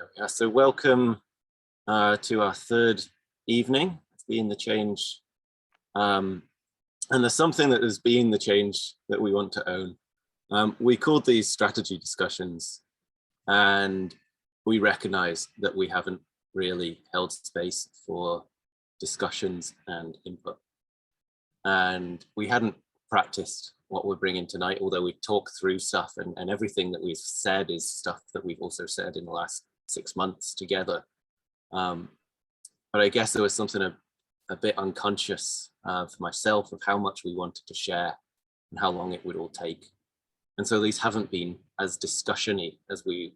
There we are. So welcome to our third evening of Being the Change. And there's something that has been the change that we want to own. We called these strategy discussions, and we recognize that we haven't really held space for discussions and input. And we hadn't practiced what we're bringing tonight, although we've talked through stuff, and everything that we've said is stuff that we've also said in the last 6 months together. But I guess there was something a bit unconscious for myself of how much we wanted to share and how long it would all take. And so these haven't been as discussion-y as we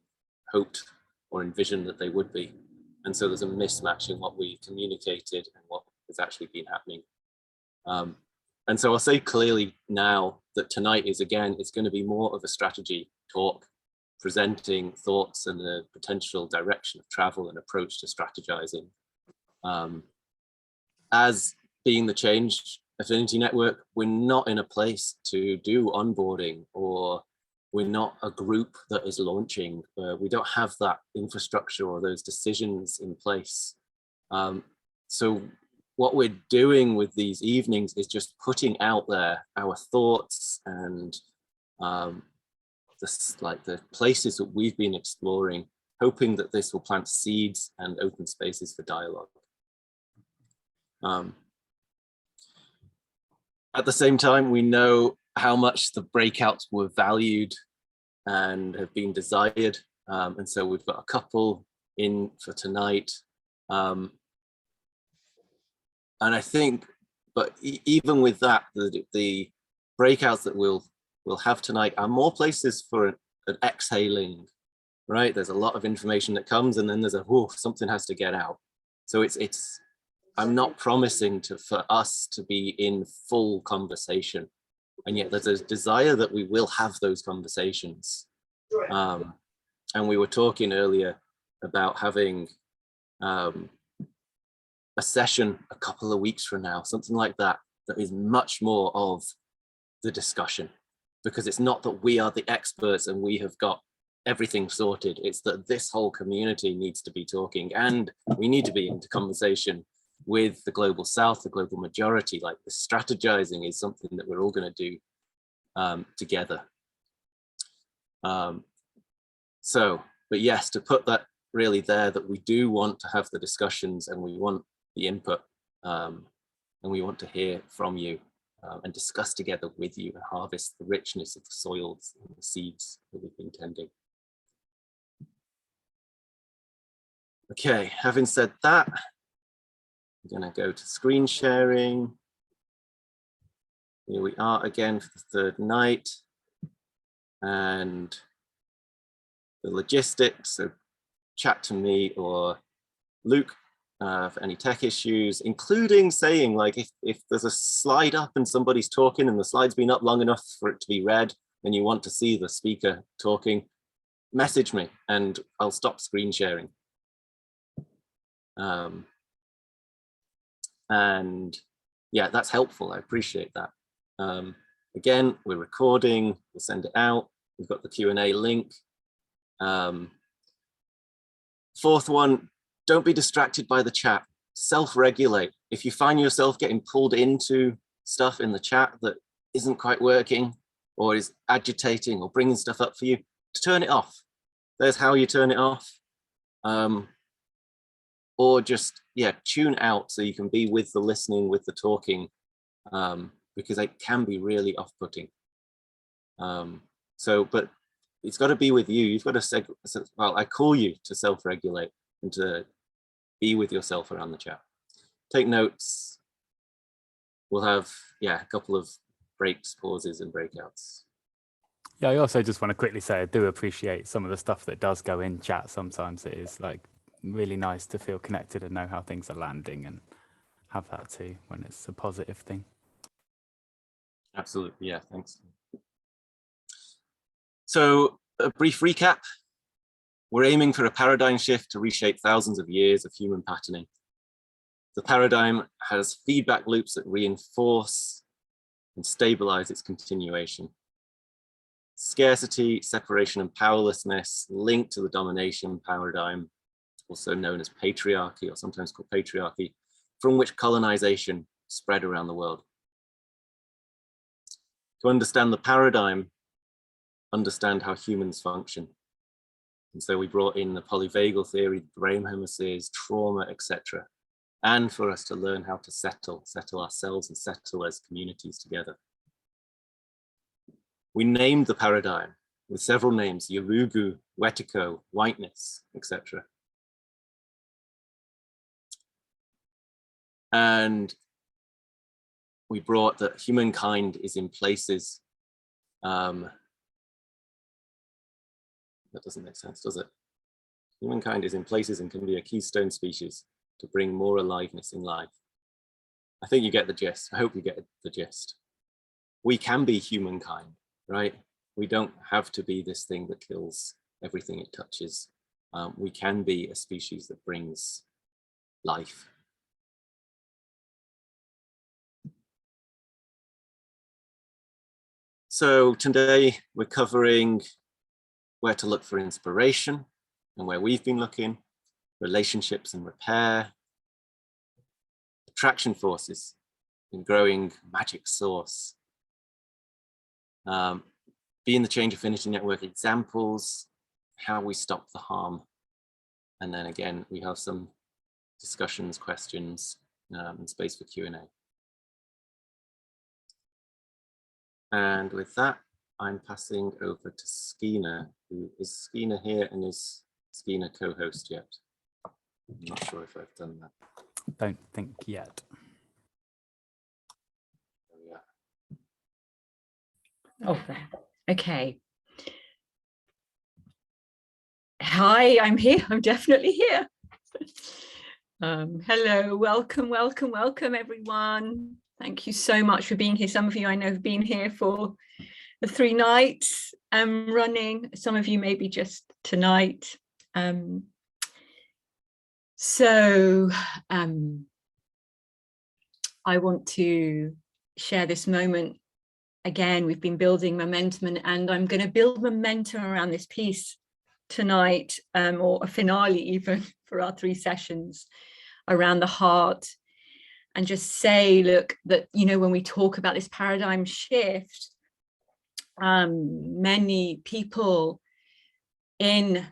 hoped or envisioned that they would be. And so there's a mismatch in what we communicated and what has actually been happening. And so I'll say clearly now that tonight is, again, it's going to be more of a strategy talk, presenting thoughts and the potential direction of travel and approach to strategizing. As Being the Change Affinity Network, we're not in a place to do onboarding, or we're not a group that is launching. We don't have that infrastructure or those decisions in place. So what we're doing with these evenings is just putting out there our thoughts and the places that we've been exploring, hoping that this will plant seeds and open spaces for dialogue. At the same time, we know how much the breakouts were valued and have been desired. And so we've got a couple in for tonight. And I think, but even with that, the breakouts that we'll have tonight are more places for an exhaling, right? There's a lot of information that comes, and then there's a, whoa, something has to get out. So I'm not promising for us to be in full conversation, and yet there's a desire that we will have those conversations. And we were talking earlier about having a session a couple of weeks from now, something like that, that is much more of the discussion, because it's not that we are the experts and we have got everything sorted. It's that this whole community needs to be talking, and we need to be into conversation with the global south, the global majority. Like, the strategizing is something that we're all going to do together. But yes, to put that really there, that we do want to have the discussions, and we want the input, and we want to hear from you and discuss together with you and harvest the richness of the soils and the seeds that we've been tending. Okay, having said that, I'm going to go to screen sharing. Here we are again for the third night, and the logistics, so chat to me or Luke for any tech issues, including saying, like, if there's a slide up and somebody's talking and the slide's been up long enough for it to be read and you want to see the speaker talking, message me and I'll stop screen sharing. And yeah, that's helpful. I appreciate that. Again, we're recording, we'll send it out. We've got the Q&A link. Fourth one, don't be distracted by the chat. Self-regulate. If you find yourself getting pulled into stuff in the chat that isn't quite working or is agitating or bringing stuff up for you, turn it off. There's how you turn it off. Or just, yeah, tune out so you can be with the listening, with the talking, because it can be really off-putting. But it's got to be with you. You've got to, well, I call you to self-regulate and to be with yourself around the chat. Take notes. We'll have, yeah, a couple of breaks, pauses, and breakouts. Yeah, I also just want to quickly say I do appreciate some of the stuff that does go in chat. Sometimes it is like really nice to feel connected and know how things are landing, and have that too when it's a positive thing. Absolutely, yeah, thanks. So a brief recap. We're aiming for a paradigm shift to reshape thousands of years of human patterning. The paradigm has feedback loops that reinforce and stabilize its continuation. Scarcity, separation, and powerlessness linked to the domination paradigm also known as patriarchy, or sometimes called patriarchy, from which colonization spread around the world. To understand the paradigm, understand how humans function. And so we brought in the polyvagal theory, brain hemispheres, trauma, etc. And for us to learn how to settle ourselves and settle as communities together. We named the paradigm with several names: Yurugu, Wetiko, whiteness, etc. And we brought that humankind is in places, that doesn't make sense, does it? Humankind is in places and can be a keystone species to bring more aliveness in life. I think you get the gist. I hope you get the gist. We can be humankind, right? We don't have to be this thing that kills everything it touches. We can be a species that brings life. So today we're covering where to look for inspiration and where we've been looking, relationships and repair, attraction forces and growing magic source, being the Change Affinity Network examples, how we stop the harm. And then again, we have some discussions, questions, and space for Q&A. And with that, I'm passing over to Skeena. Is Skeena here, and is Skeena co-host yet? I'm not sure if I've done that. Don't think yet. Oh, okay. Hi, I'm here. I'm definitely here. Hello, welcome, welcome, welcome, everyone. Thank you so much for being here. Some of you I know have been here for the 3 nights running. Some of you maybe just tonight. So I want to share this moment. Again, we've been building momentum, and I'm going to build momentum around this piece tonight, or a finale even for our 3 sessions around the heart, and just say, look, that, you know, when we talk about this paradigm shift, many people in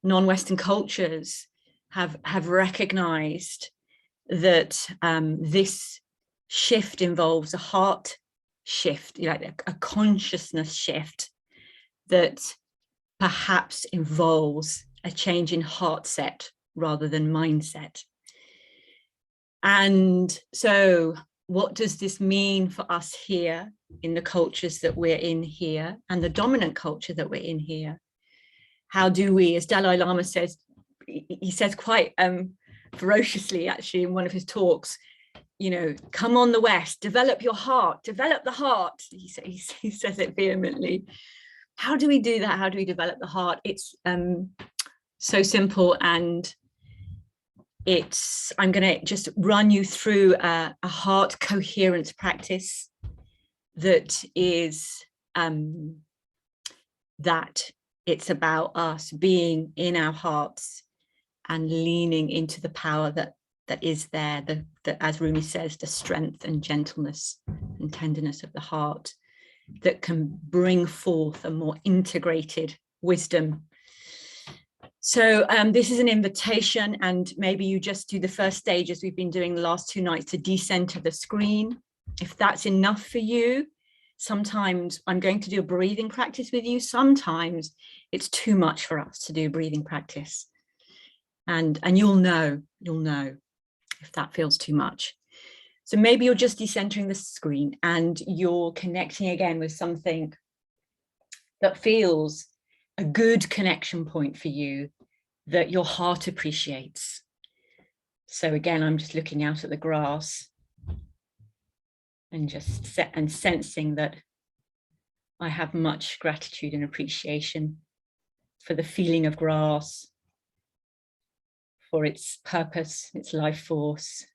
non-Western cultures have recognized that this shift involves a heart shift, like a consciousness shift that perhaps involves a change in heart set rather than mindset. And so what does this mean for us here in the cultures that we're in here and the dominant culture that we're in here? How do we, as Dalai Lama says, he says quite ferociously actually in one of his talks, you know, come on the West, develop your heart, develop the heart. He says it vehemently. How do we do that? How do we develop the heart? It's so simple, and I'm going to just run you through a heart coherence practice that is that it's about us being in our hearts and leaning into the power that is there, that, as Rumi says, the strength and gentleness and tenderness of the heart that can bring forth a more integrated wisdom. So this is an invitation, and maybe you just do the first stage as we've been doing the last 2 nights, to decenter the screen. If that's enough for you, sometimes I'm going to do a breathing practice with you. Sometimes it's too much for us to do a breathing practice. And you'll know if that feels too much. So maybe you're just decentering the screen and you're connecting again with something that feels a good connection point for you, that your heart appreciates. So again, I'm just looking out at the grass and just sensing that I have much gratitude and appreciation for the feeling of grass, for its purpose, its life force.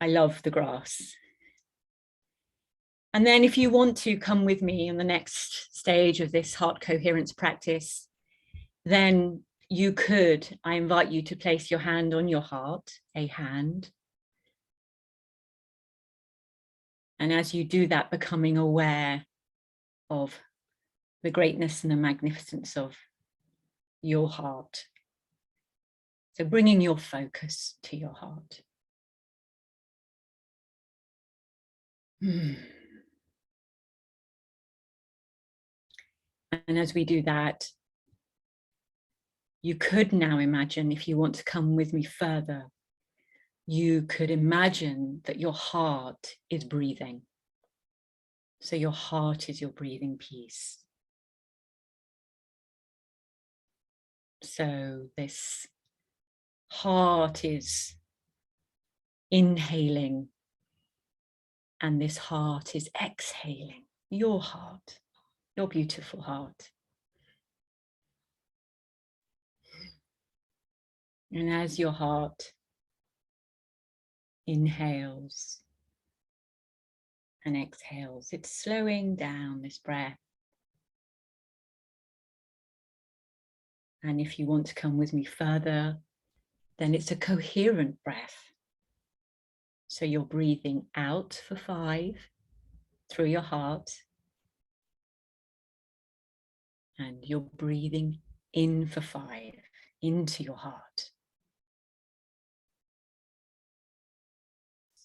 I love the grass. And then if you want to come with me on the next stage of this heart coherence practice, then you could, I invite you to place your hand on your heart, a hand. And as you do that, becoming aware of the greatness and the magnificence of your heart. So bringing your focus to your heart. And as we do that, you could now imagine, if you want to come with me further, you could imagine that your heart is breathing. So your heart is your breathing piece. So this heart is inhaling and this heart is exhaling. Your heart, your beautiful heart. And as your heart inhales and exhales, it's slowing down this breath. And if you want to come with me further, then it's a coherent breath. So you're breathing out for 5 through your heart. And you're breathing in for 5 into your heart.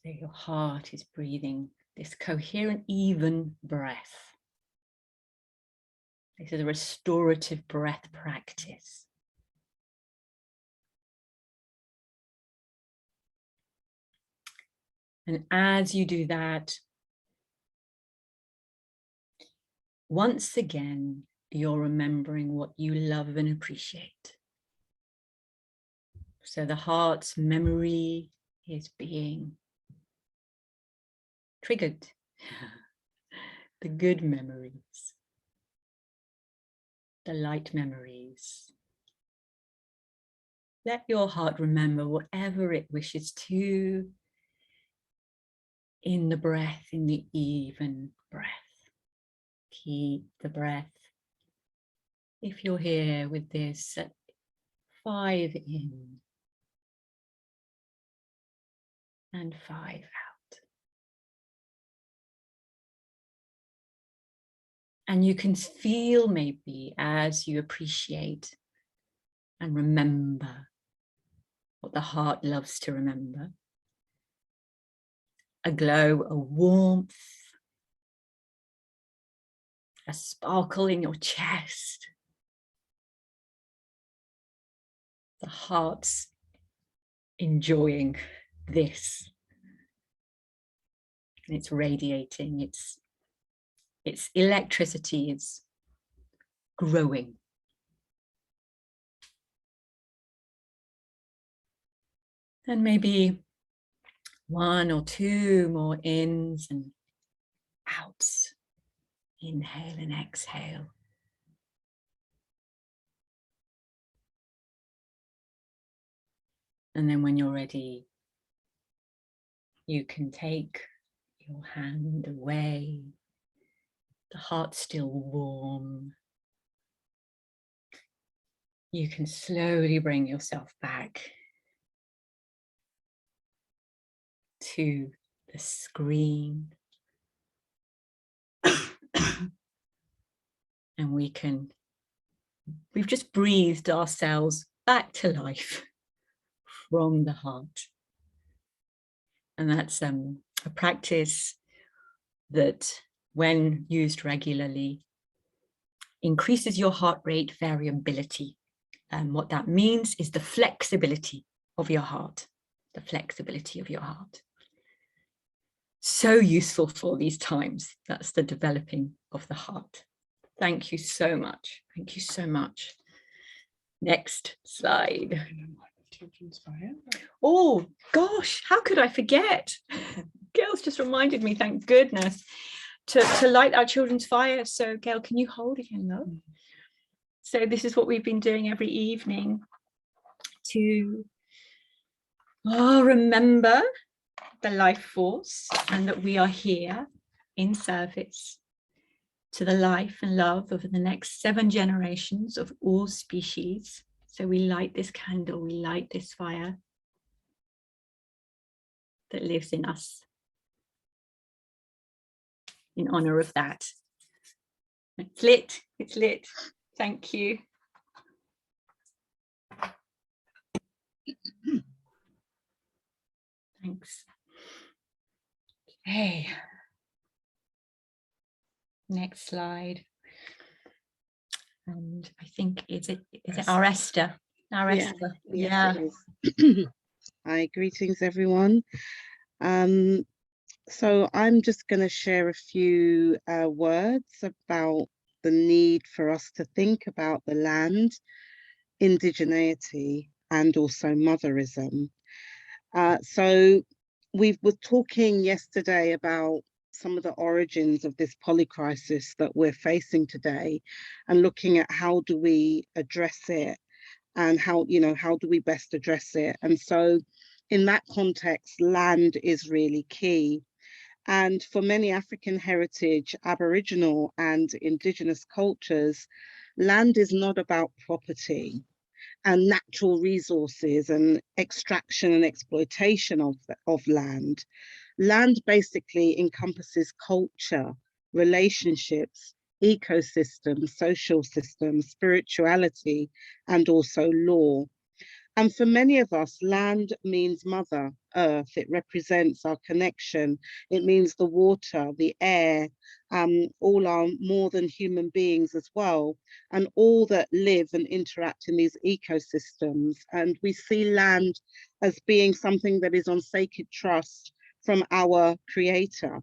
So your heart is breathing this coherent, even breath. This is a restorative breath practice. And as you do that, once again, you're remembering what you love and appreciate. So the heart's memory is being triggered. The good memories, the light memories. Let your heart remember whatever it wishes to in the breath, in the even breath. Keep the breath. If you're here with this at 5 in and 5 out. And you can feel maybe as you appreciate and remember what the heart loves to remember. A glow, a warmth, a sparkle in your chest. The heart's enjoying this. And it's radiating, its electricity is growing. And maybe 1 or 2 more ins and outs. Inhale and exhale. And then when you're ready, you can take your hand away. The heart's still warm. You can slowly bring yourself back to the screen. And we've just breathed ourselves back to life from the heart. And that's a practice that, when used regularly, increases your heart rate variability. And what that means is the flexibility of your heart, the flexibility of your heart. So useful for these times. That's the developing of the heart. Thank you so much. Thank you so much. Next slide. Oh gosh, how could I forget? Gail's just reminded me, thank goodness, to light our children's fire. So Gail, can you hold again though? So this is what we've been doing every evening to remember the life force and that we are here in service to the life and love of the next 7 generations of all species. So we light this candle, we light this fire that lives in us in honor of that. It's lit, it's lit. Thank you. Thanks. Okay. Next slide. And I think, is it our Esther? Our Yeah. Esther. Yes, Yeah. it is. Hi, greetings everyone. So I'm just going to share a few words about the need for us to think about the land, indigeneity, and also motherism. So we were talking yesterday about some of the origins of this polycrisis that we're facing today, and looking at how do we address it, and how do we best address it. And so in that context, land is really key. And for many African heritage, Aboriginal and Indigenous cultures, land is not about property and natural resources and extraction and exploitation of land. Land basically encompasses culture, relationships, ecosystems, social systems, spirituality, and also law. And for many of us, land means Mother Earth. It represents our connection. It means the water, the air, all are more than human beings as well, and all that live and interact in these ecosystems. And we see land as being something that is on sacred trust from our Creator.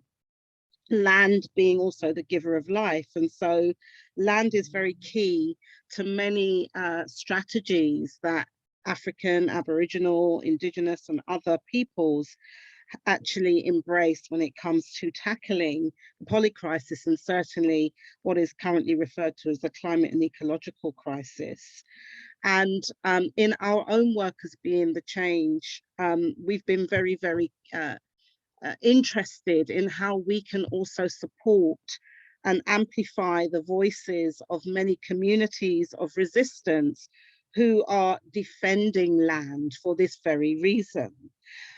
Land being also the giver of life. And so land is very key to many strategies that African, Aboriginal, Indigenous, and other peoples actually embrace when it comes to tackling the polycrisis, and certainly what is currently referred to as the climate and ecological crisis. And in our own work as Being the Change, we've been very, very interested in how we can also support and amplify the voices of many communities of resistance who are defending land for this very reason.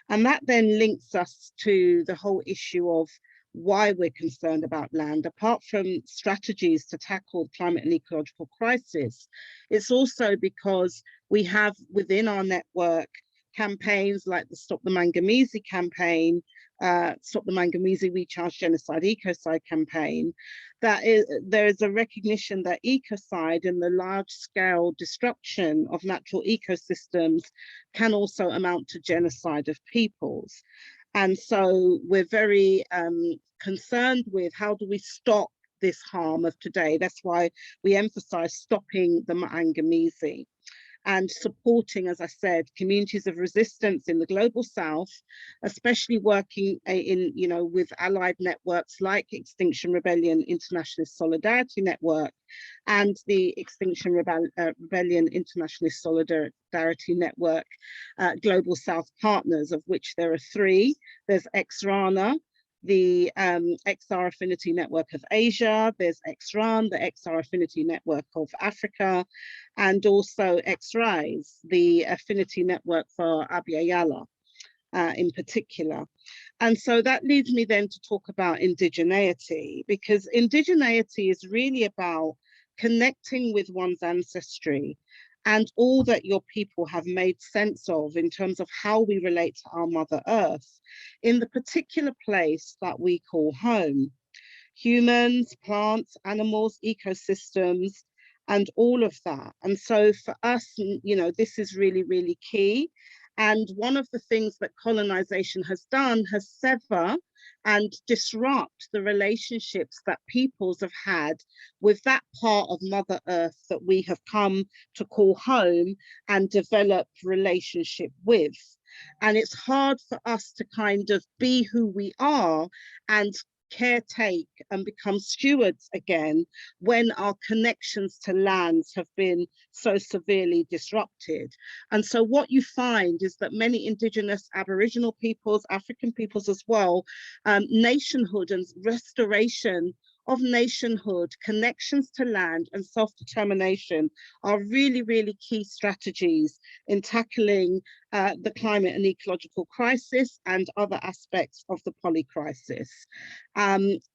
And that then links us to the whole issue of why we're concerned about land. Apart from strategies to tackle climate and ecological crisis, it's also because we have within our network campaigns like the Stop the Manganese campaign, Stop the Manganese Recharge Genocide Ecocide campaign, there is a recognition that ecocide and the large-scale destruction of natural ecosystems can also amount to genocide of peoples. And so we're very concerned with how do we stop this harm of today. That's why we emphasize stopping the manganese and supporting, as I said, communities of resistance in the global south, especially working with allied networks like Extinction Rebellion Internationalist Solidarity Network and the Extinction Rebellion Internationalist Solidarity Network Global South partners, of which there are 3. There's XRANA, the XR Affinity Network of Asia, there's XRAN, the XR Affinity Network of Africa, and also XRISE, the Affinity Network for Abya in particular. And so that leads me then to talk about indigeneity, because indigeneity is really about connecting with one's ancestry and all that your people have made sense of in terms of how we relate to our Mother Earth in the particular place that we call home. Humans, plants, animals, ecosystems, and all of that. And so for us, this is really, really key. And one of the things that colonization has done has sever and disrupt the relationships that peoples have had with that part of Mother Earth that we have come to call home and develop relationship with. And it's hard for us to kind of be who we are and caretake and become stewards again when our connections to lands have been so severely disrupted. And so what you find is that many Indigenous, Aboriginal peoples, African peoples as well, nationhood and restoration of nationhood, connections to land and self-determination are really, really key strategies in tackling the climate and ecological crisis and other aspects of the polycrisis,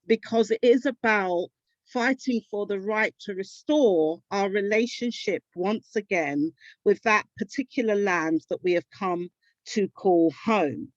because it is about fighting for the right to restore our relationship once again with that particular land that we have come to call home.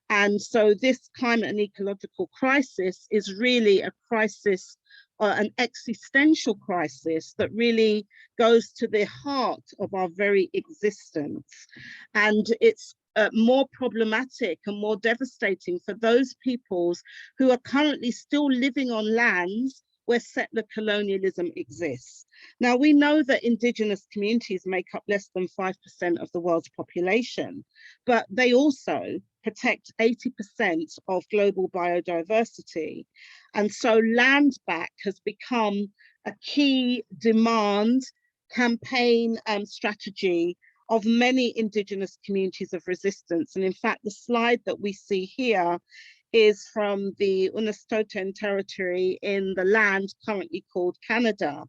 And so this climate and ecological crisis is really a crisis, an existential crisis that really goes to the heart of our very existence. And it's more problematic and more devastating for those peoples who are currently still living on lands where settler colonialism exists. Now, we know that indigenous communities make up less than 5% of the world's population, but they also protect 80% of global biodiversity. And so land back has become a key demand, campaign and strategy of many indigenous communities of resistance. And in fact, the slide that we see here is from the Unistoten territory in the land currently called Canada.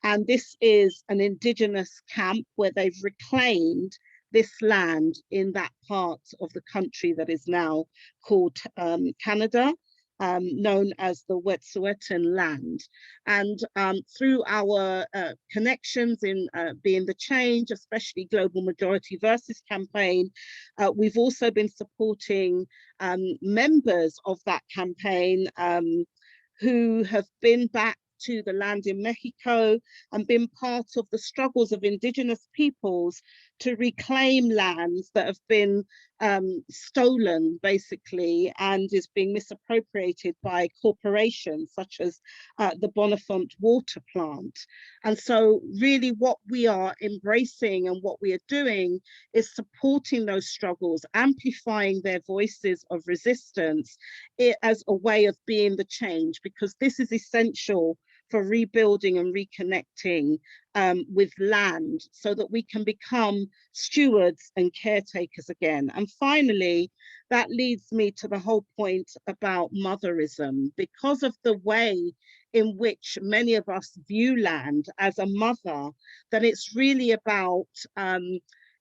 And this is an indigenous camp where they've reclaimed this land in that part of the country that is now called Canada, known as the Wet'suwet'en land. And through our connections in Being the Change, especially Global Majority Versus campaign, we've also been supporting members of that campaign who have been back to the land in Mexico and been part of the struggles of indigenous peoples to reclaim lands that have been stolen, basically, and is being misappropriated by corporations such as the Bonafont water plant. And so really what we are embracing and what we are doing is supporting those struggles, amplifying their voices of resistance as a way of being the change, because this is essential for rebuilding and reconnecting with land so that we can become stewards and caretakers again. And finally, that leads me to the whole point about motherism. Because of the way in which many of us view land as a mother, that it's really about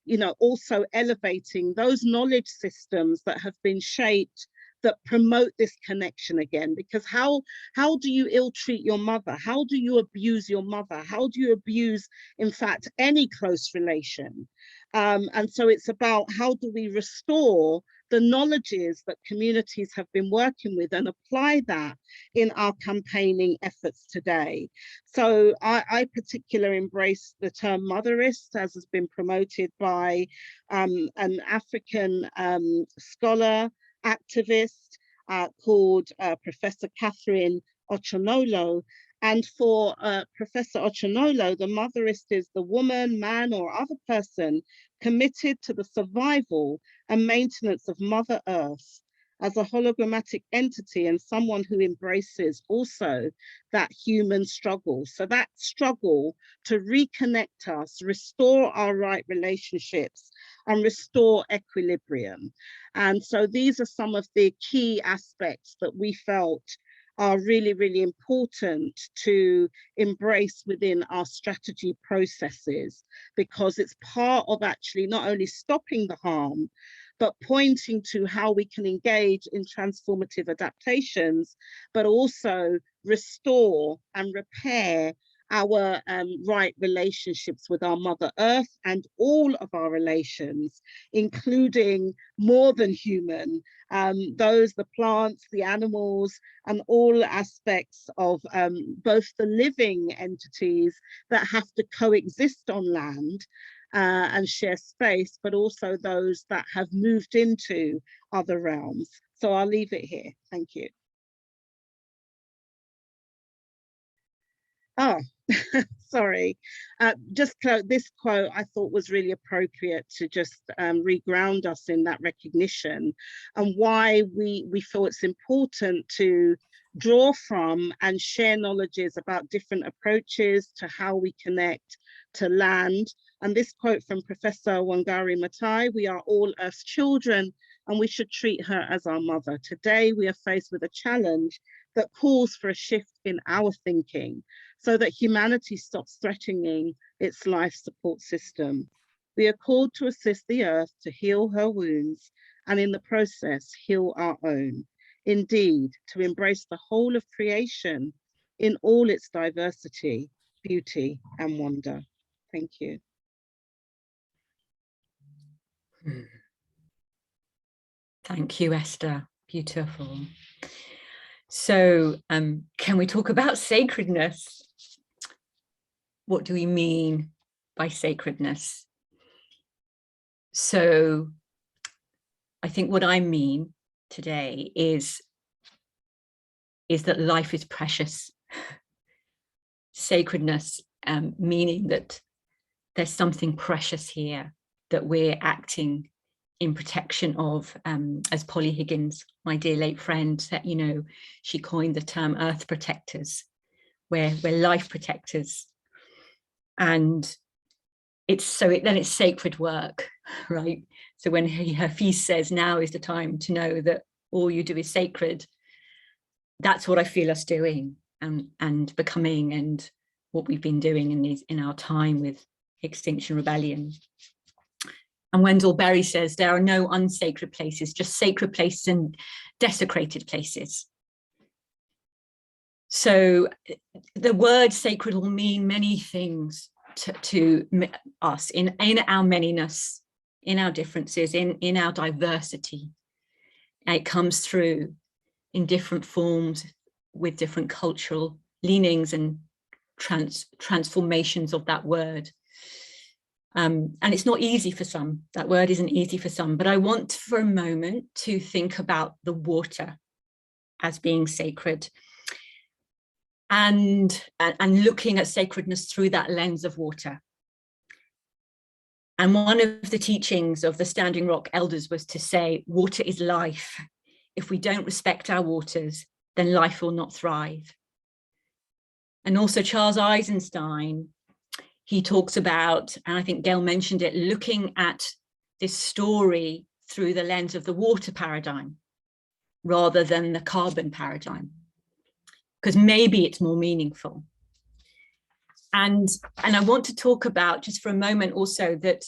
you know, also elevating those knowledge systems that have been shaped that promote this connection again. Because how do you ill-treat your mother? How do you abuse your mother? How do you abuse, in fact, any close relation? And so it's about how do we restore the knowledges that communities have been working with and apply that in our campaigning efforts today. So I particularly embrace the term motherist, as has been promoted by an African scholar, activist called Professor Catherine Ochonolo. And for Professor Ochonolo, the motherist is the woman, man, or other person committed to the survival and maintenance of Mother Earth as a hologrammatic entity, and someone who embraces also that human struggle. So that struggle to reconnect us, restore our right relationships, and restore equilibrium. And so these are some of the key aspects that we felt are really, really important to embrace within our strategy processes, because it's part of actually not only stopping the harm, but pointing to how we can engage in transformative adaptations, but also restore and repair our right relationships with our Mother Earth and all of our relations, including more than human, those, the plants, the animals, and all aspects of both the living entities that have to coexist on land and share space, but also those that have moved into other realms. So I'll leave it here. Thank you. Oh, sorry. Just this quote I thought was really appropriate to just reground us in that recognition, and why we feel it's important to draw from and share knowledges about different approaches to how we connect to land. And this quote from Professor Wangari Maathai: "We are all Earth's children, and we should treat her as our mother. Today, we are faced with a challenge that calls for a shift in our thinking so that humanity stops threatening its life support system. We are called to assist the earth to heal her wounds and in the process heal our own. Indeed, to embrace the whole of creation in all its diversity, beauty and wonder. Thank you. Thank you, Esther. Beautiful. So can we talk about sacredness? What do we mean by sacredness? So I think what I mean today is that life is precious. Sacredness, meaning that there's something precious here that we're acting in protection of, as Polly Higgins, my dear late friend, said, you know, she coined the term earth protectors, we're life protectors. And it's then it's sacred work, right? So when Hafiz says now is the time to know that all you do is sacred, that's what I feel us doing and becoming, and what we've been doing in our time with Extinction Rebellion. And Wendell Berry says there are no unsacred places, just sacred places and desecrated places. So the word sacred will mean many things to us in our manyness, in our differences, in our diversity. And it comes through in different forms with different cultural leanings and transformations of that word. And it's not easy for some, that word isn't easy for some, but I want for a moment to think about the water as being sacred and looking at sacredness through that lens of water. And one of the teachings of the Standing Rock elders was to say, water is life. If we don't respect our waters, then life will not thrive. And also Charles Eisenstein, he talks about, and I think Gail mentioned it, looking at this story through the lens of the water paradigm rather than the carbon paradigm, because maybe it's more meaningful. And I want to talk about just for a moment also that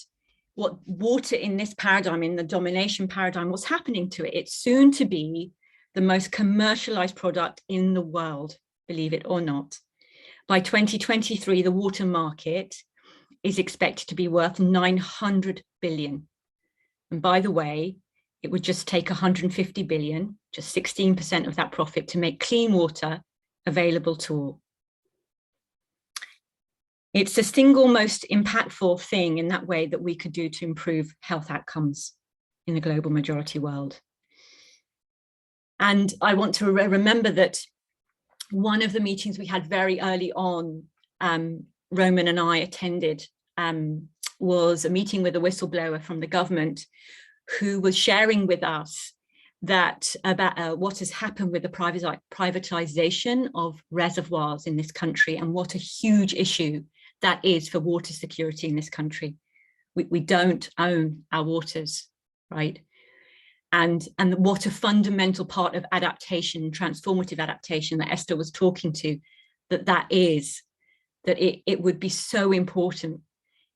what water in this paradigm, in the domination paradigm, what's happening to it. It's soon to be the most commercialized product in the world, believe it or not. By 2023, the water market is expected to be worth 900 billion. And by the way, it would just take 150 billion, just 16% of that profit, to make clean water available to all. It's the single most impactful thing in that way that we could do to improve health outcomes in the global majority world. And I want to remember that one of the meetings we had very early on, Roman and I attended, was a meeting with a whistleblower from the government who was sharing with us that about what has happened with the privatization of reservoirs in this country and what a huge issue that is for water security in this country. We don't own our waters, right? And what a fundamental part of adaptation, transformative adaptation that Esther was talking to, that it would be so important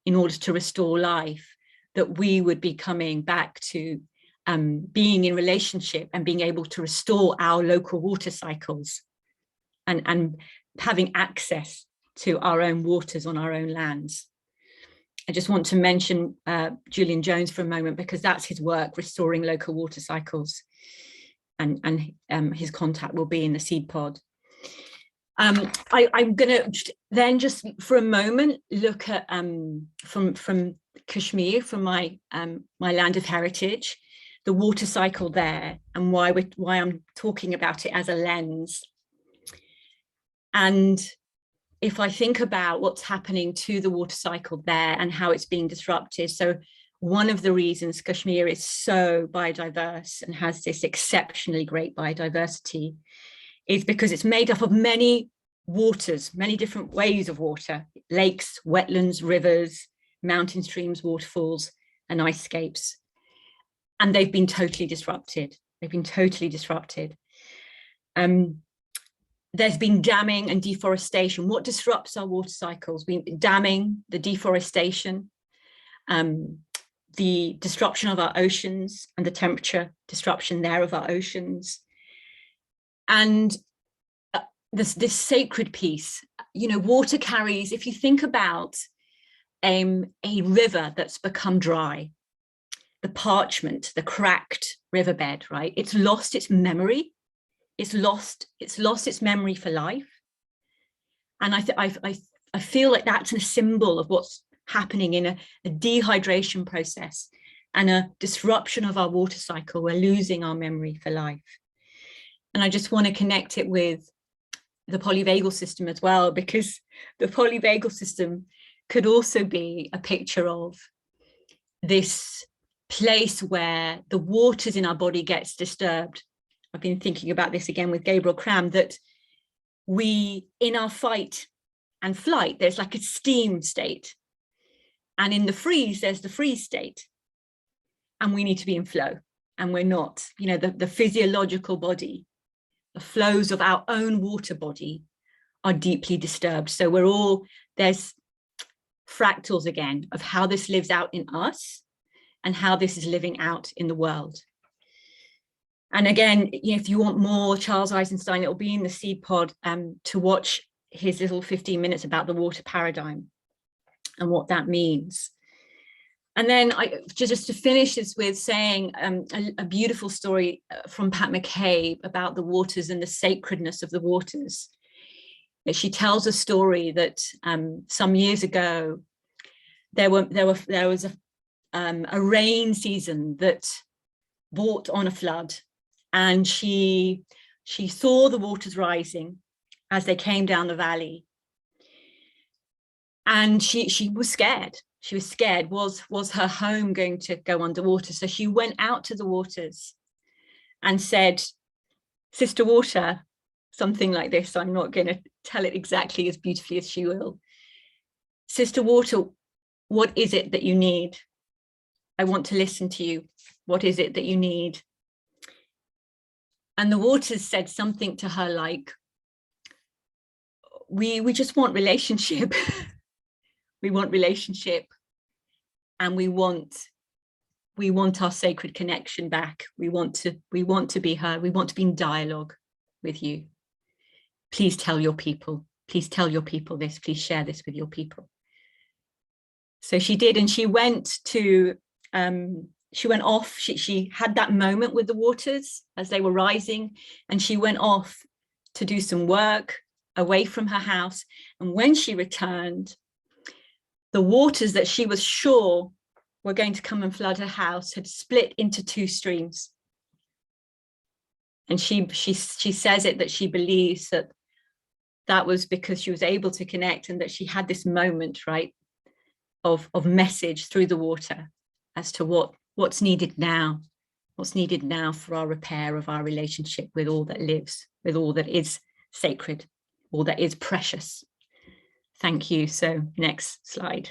in order to restore life, that we would be coming back to being in relationship and being able to restore our local water cycles and having access to our own waters on our own lands. I just want to mention Julian Jones for a moment, because that's his work, restoring local water cycles, and his contact will be in the seed pod. I'm going to then just for a moment look at from Kashmir, from my land of heritage, the water cycle there, and why I'm talking about it as a lens. And if I think about what's happening to the water cycle there and how it's being disrupted, so one of the reasons Kashmir is so biodiverse and has this exceptionally great biodiversity is because it's made up of many waters, many different ways of water, lakes, wetlands, rivers, mountain streams, waterfalls, and ice scapes. And they've been totally disrupted. They've been totally disrupted. there's been damming and deforestation. What disrupts our water cycles? Damming, the deforestation, the disruption of our oceans and the temperature disruption there of our oceans. And this sacred piece, you know, water carries, if you think about a river that's become dry, the parchment, the cracked riverbed, right? It's lost its memory. It's lost its memory for life. And I feel like that's a symbol of what's happening in a dehydration process and a disruption of our water cycle. We're losing our memory for life. And I just want to connect it with the polyvagal system as well, because the polyvagal system could also be a picture of this place where the waters in our body gets disturbed. I've been thinking about this again with Gabriel Cram, that we, in our fight and flight, there's like a steam state. And in the freeze, there's the freeze state. And we need to be in flow. And we're not, you know, the physiological body, the flows of our own water body are deeply disturbed. So we're all, there's fractals again of how this lives out in us and how this is living out in the world. And again, you know, if you want more Charles Eisenstein, it will be in the seed pod to watch his little 15 minutes about the water paradigm and what that means. And then just to finish this with saying a beautiful story from Pat McCabe about the waters and the sacredness of the waters. She tells a story that some years ago, there was a rain season that brought on a flood, and she saw the waters rising as they came down the valley, and she was scared. She was scared. Was her home going to go underwater? So she went out to the waters and said, "Sister Water," something like this. I'm not going to tell it exactly as beautifully as she will. "Sister Water, what is it that you need? I want to listen to you. What is it that you need?" And the waters said something to her like, we just want relationship. We want relationship, and we want our sacred connection back. We want to be heard. We want to be in dialogue with you. Please tell your people. Please tell your people this. Please share this with your people. So she did, and she went to, she went off. She had that moment with the waters as they were rising, and she went off to do some work away from her house. And when she returned, the waters that she was sure were going to come and flood her house had split into two streams. And she says it that she believes that was because she was able to connect, and that she had this moment, right, of message through the water as to what's needed now for our repair of our relationship with all that lives, with all that is sacred, all that is precious. Thank you. So next slide.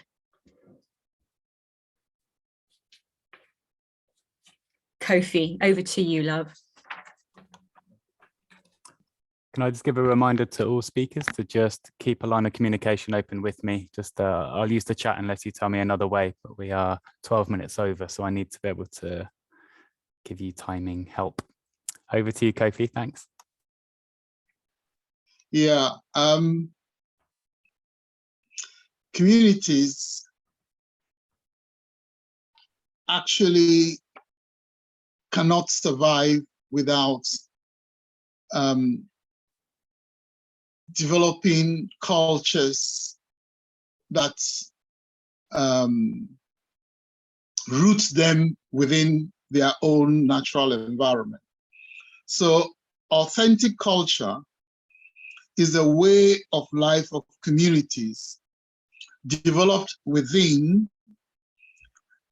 Kofi, over to you, love. Can I just give a reminder to all speakers to just keep a line of communication open with me? Just I'll use the chat unless you tell me another way, but we are 12 minutes over, so I need to be able to give you timing help. Over to you, Kofi. Thanks. Yeah. Communities actually cannot survive without developing cultures that root them within their own natural environment. So authentic culture is a way of life of communities developed within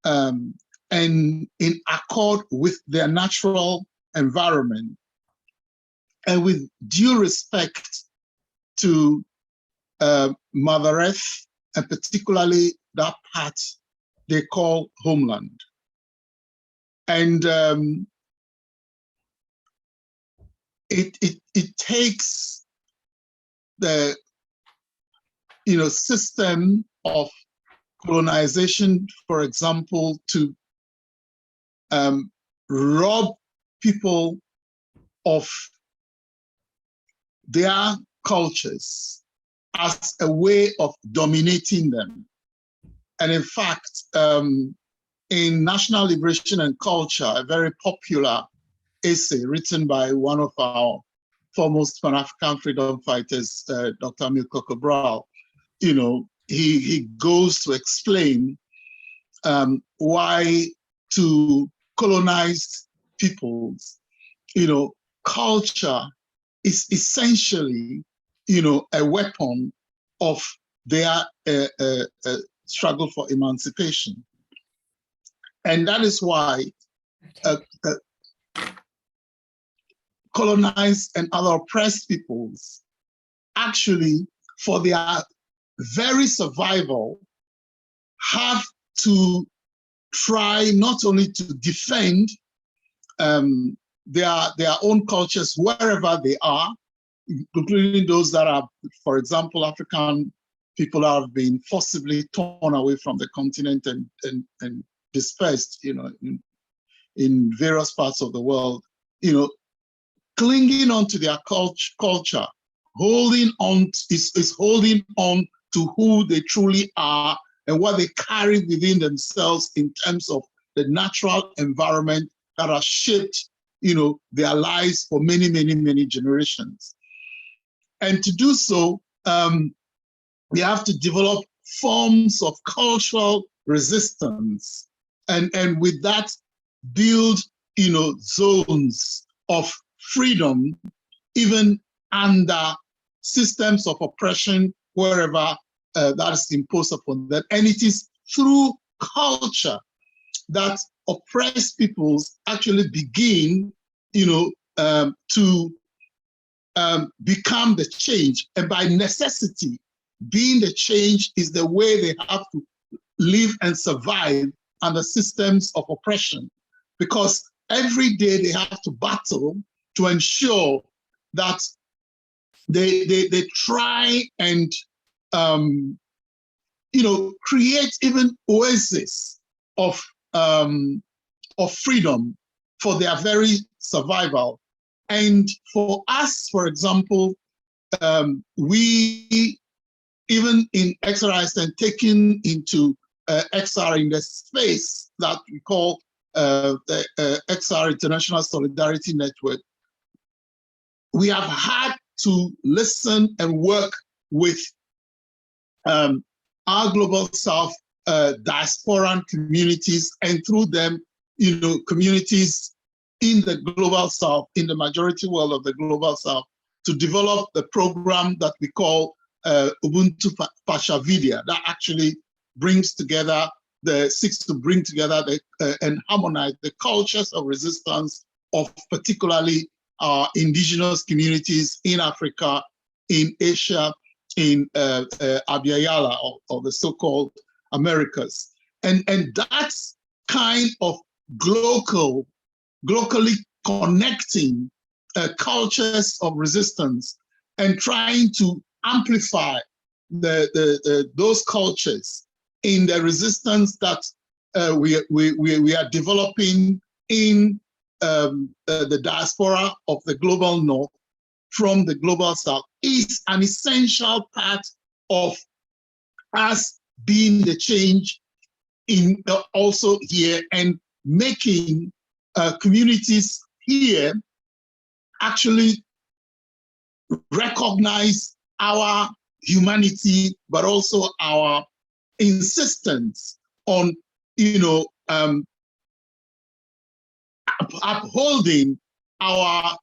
and in accord with their natural environment, and with due respect to Mother Earth, and particularly that part they call homeland. And it takes the system of colonization, for example, to rob people of their cultures as a way of dominating them. And in fact, in National Liberation and Culture, a very popular essay written by one of our foremost Pan-African freedom fighters, Dr. Amilcar Cabral, he goes to explain why to colonized peoples, culture is essentially, a weapon of their struggle for emancipation. And that is why colonized and other oppressed peoples actually, for their very survival, have to try not only to defend their own cultures wherever they are, including those that are, for example, African people have been forcibly torn away from the continent and dispersed, in various parts of the world, clinging on to their culture, holding on to who they truly are and what they carry within themselves in terms of the natural environment that has shaped, their lives for many, many, many generations. And to do so, we have to develop forms of cultural resistance, and with that build, zones of freedom, even under systems of oppression wherever that is imposed upon them. And it is through culture that oppressed peoples actually begin, to become the change. And by necessity, being the change is the way they have to live and survive under systems of oppression. Because every day they have to battle to ensure that they try and create even oasis of freedom for their very survival. And for us, for example, we, even in XRI and taken into XR in the space that we call the XR International Solidarity Network, we have had to listen and work with our Global South diasporan communities, and through them, communities in the Global South, in the majority world of the Global South, to develop the program that we call Ubuntu Pashavidia, that actually seeks to bring together and harmonize the cultures of resistance of particularly our indigenous communities in Africa, in Asia, in Abya or the so-called Americas. And that's kind of globally connecting cultures of resistance and trying to amplify those cultures in the resistance that we are developing in the diaspora of the global north from the global south is an essential part of us being the change in also here, and making communities here actually recognize our humanity, but also our insistence on, upholding our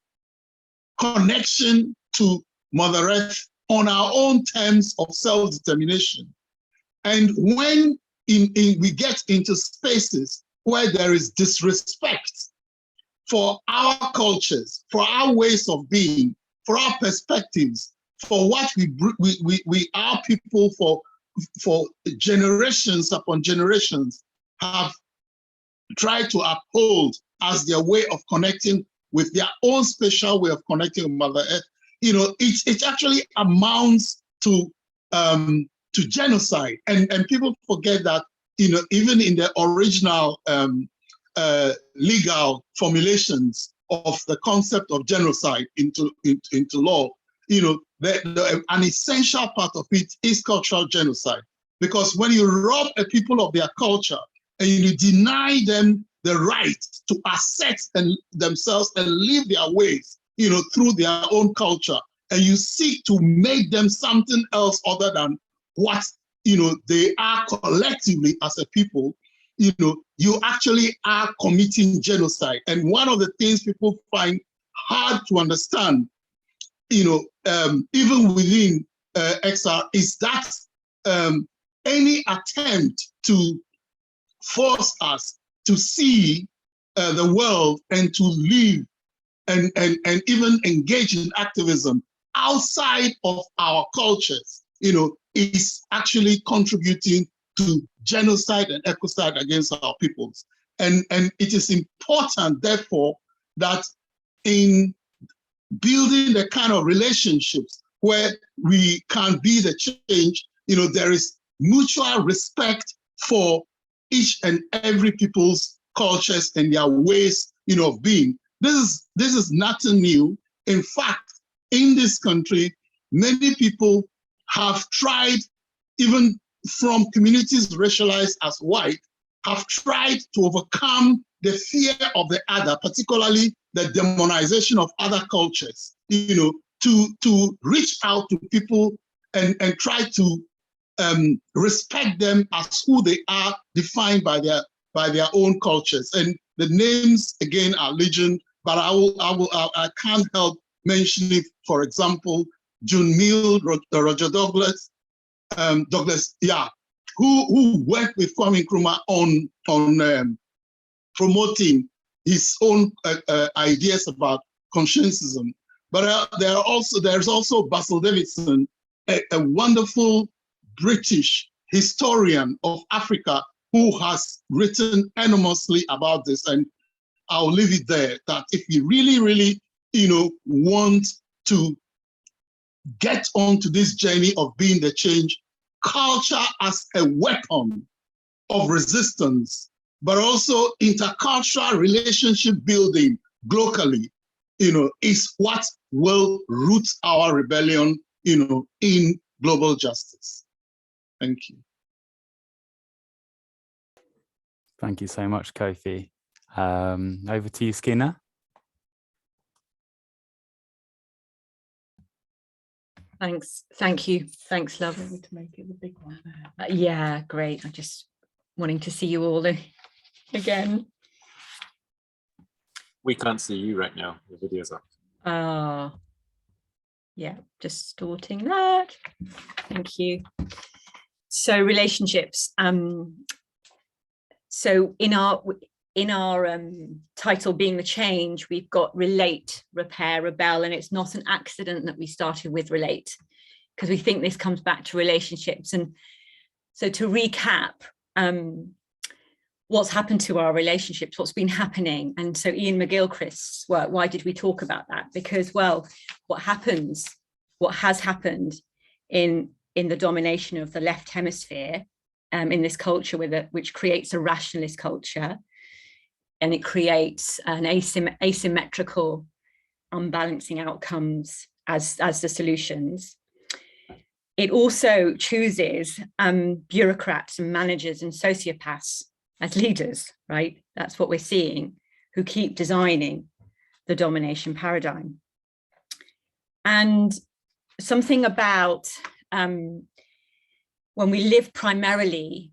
connection to Mother Earth on our own terms of self-determination. And when we get into spaces where there is disrespect for our cultures, for our ways of being, for our perspectives, for what we our people for generations upon generations have tried to uphold as their way of connecting with their own special way of connecting with Mother Earth, it actually amounts to genocide. And people forget that, even in the original legal formulations of the concept of genocide into law, an essential part of it is cultural genocide. Because when you rob a people of their culture and you deny them the right to assert themselves and live their ways, through their own culture, and you seek to make them something else other than what, they are collectively as a people, you actually are committing genocide. And one of the things people find hard to understand, even within XR, is that any attempt to force us to see the world and to live and even engage in activism outside of our cultures, is actually contributing to genocide and ecocide against our peoples. And it is important, therefore, that in building the kind of relationships where we can be the change, there is mutual respect for each and every people's cultures and their ways, of being. This is nothing new. In fact, in this country, many people have tried, even from communities racialized as white, have tried to overcome the fear of the other, particularly the demonization of other cultures, to reach out to people and try to respect them as who they are, defined by their own cultures. And the names again are legion, but I can't help mentioning, for example, June Mill, Roger Douglas, who worked with Kwame Nkrumah on promoting his own ideas about conscientism. But there's also Basil Davidson, a wonderful British historian of Africa who has written enormously about this. And I'll leave it there, that if you really, really, want to get onto this journey of being the change, culture as a weapon of resistance, but also intercultural relationship building globally, is what will root our rebellion, in global justice. Thank you. Thank you so much, Kofi. Over to you, Skinner. Thanks. Thank you. Thanks, love. To make it the big one. Yeah, great. I'm just wanting to see you all again. We can't see you right now. The video's up. Yeah, just distorting that. Thank you. So relationships. So in our title being the change, we've got relate, repair, rebel, and it's not an accident that we started with relate, because we think this comes back to relationships. And so to recap, what's happened to our relationships, what's been happening. And so Ian McGilchrist's work, why did we talk about that? Because, well, what has happened in the domination of the left hemisphere in this culture which creates a rationalist culture, and it creates an asymmetrical unbalancing outcomes as the solutions. It also chooses bureaucrats and managers and sociopaths as leaders, right? That's what we're seeing, who keep designing the domination paradigm. And something about when we live primarily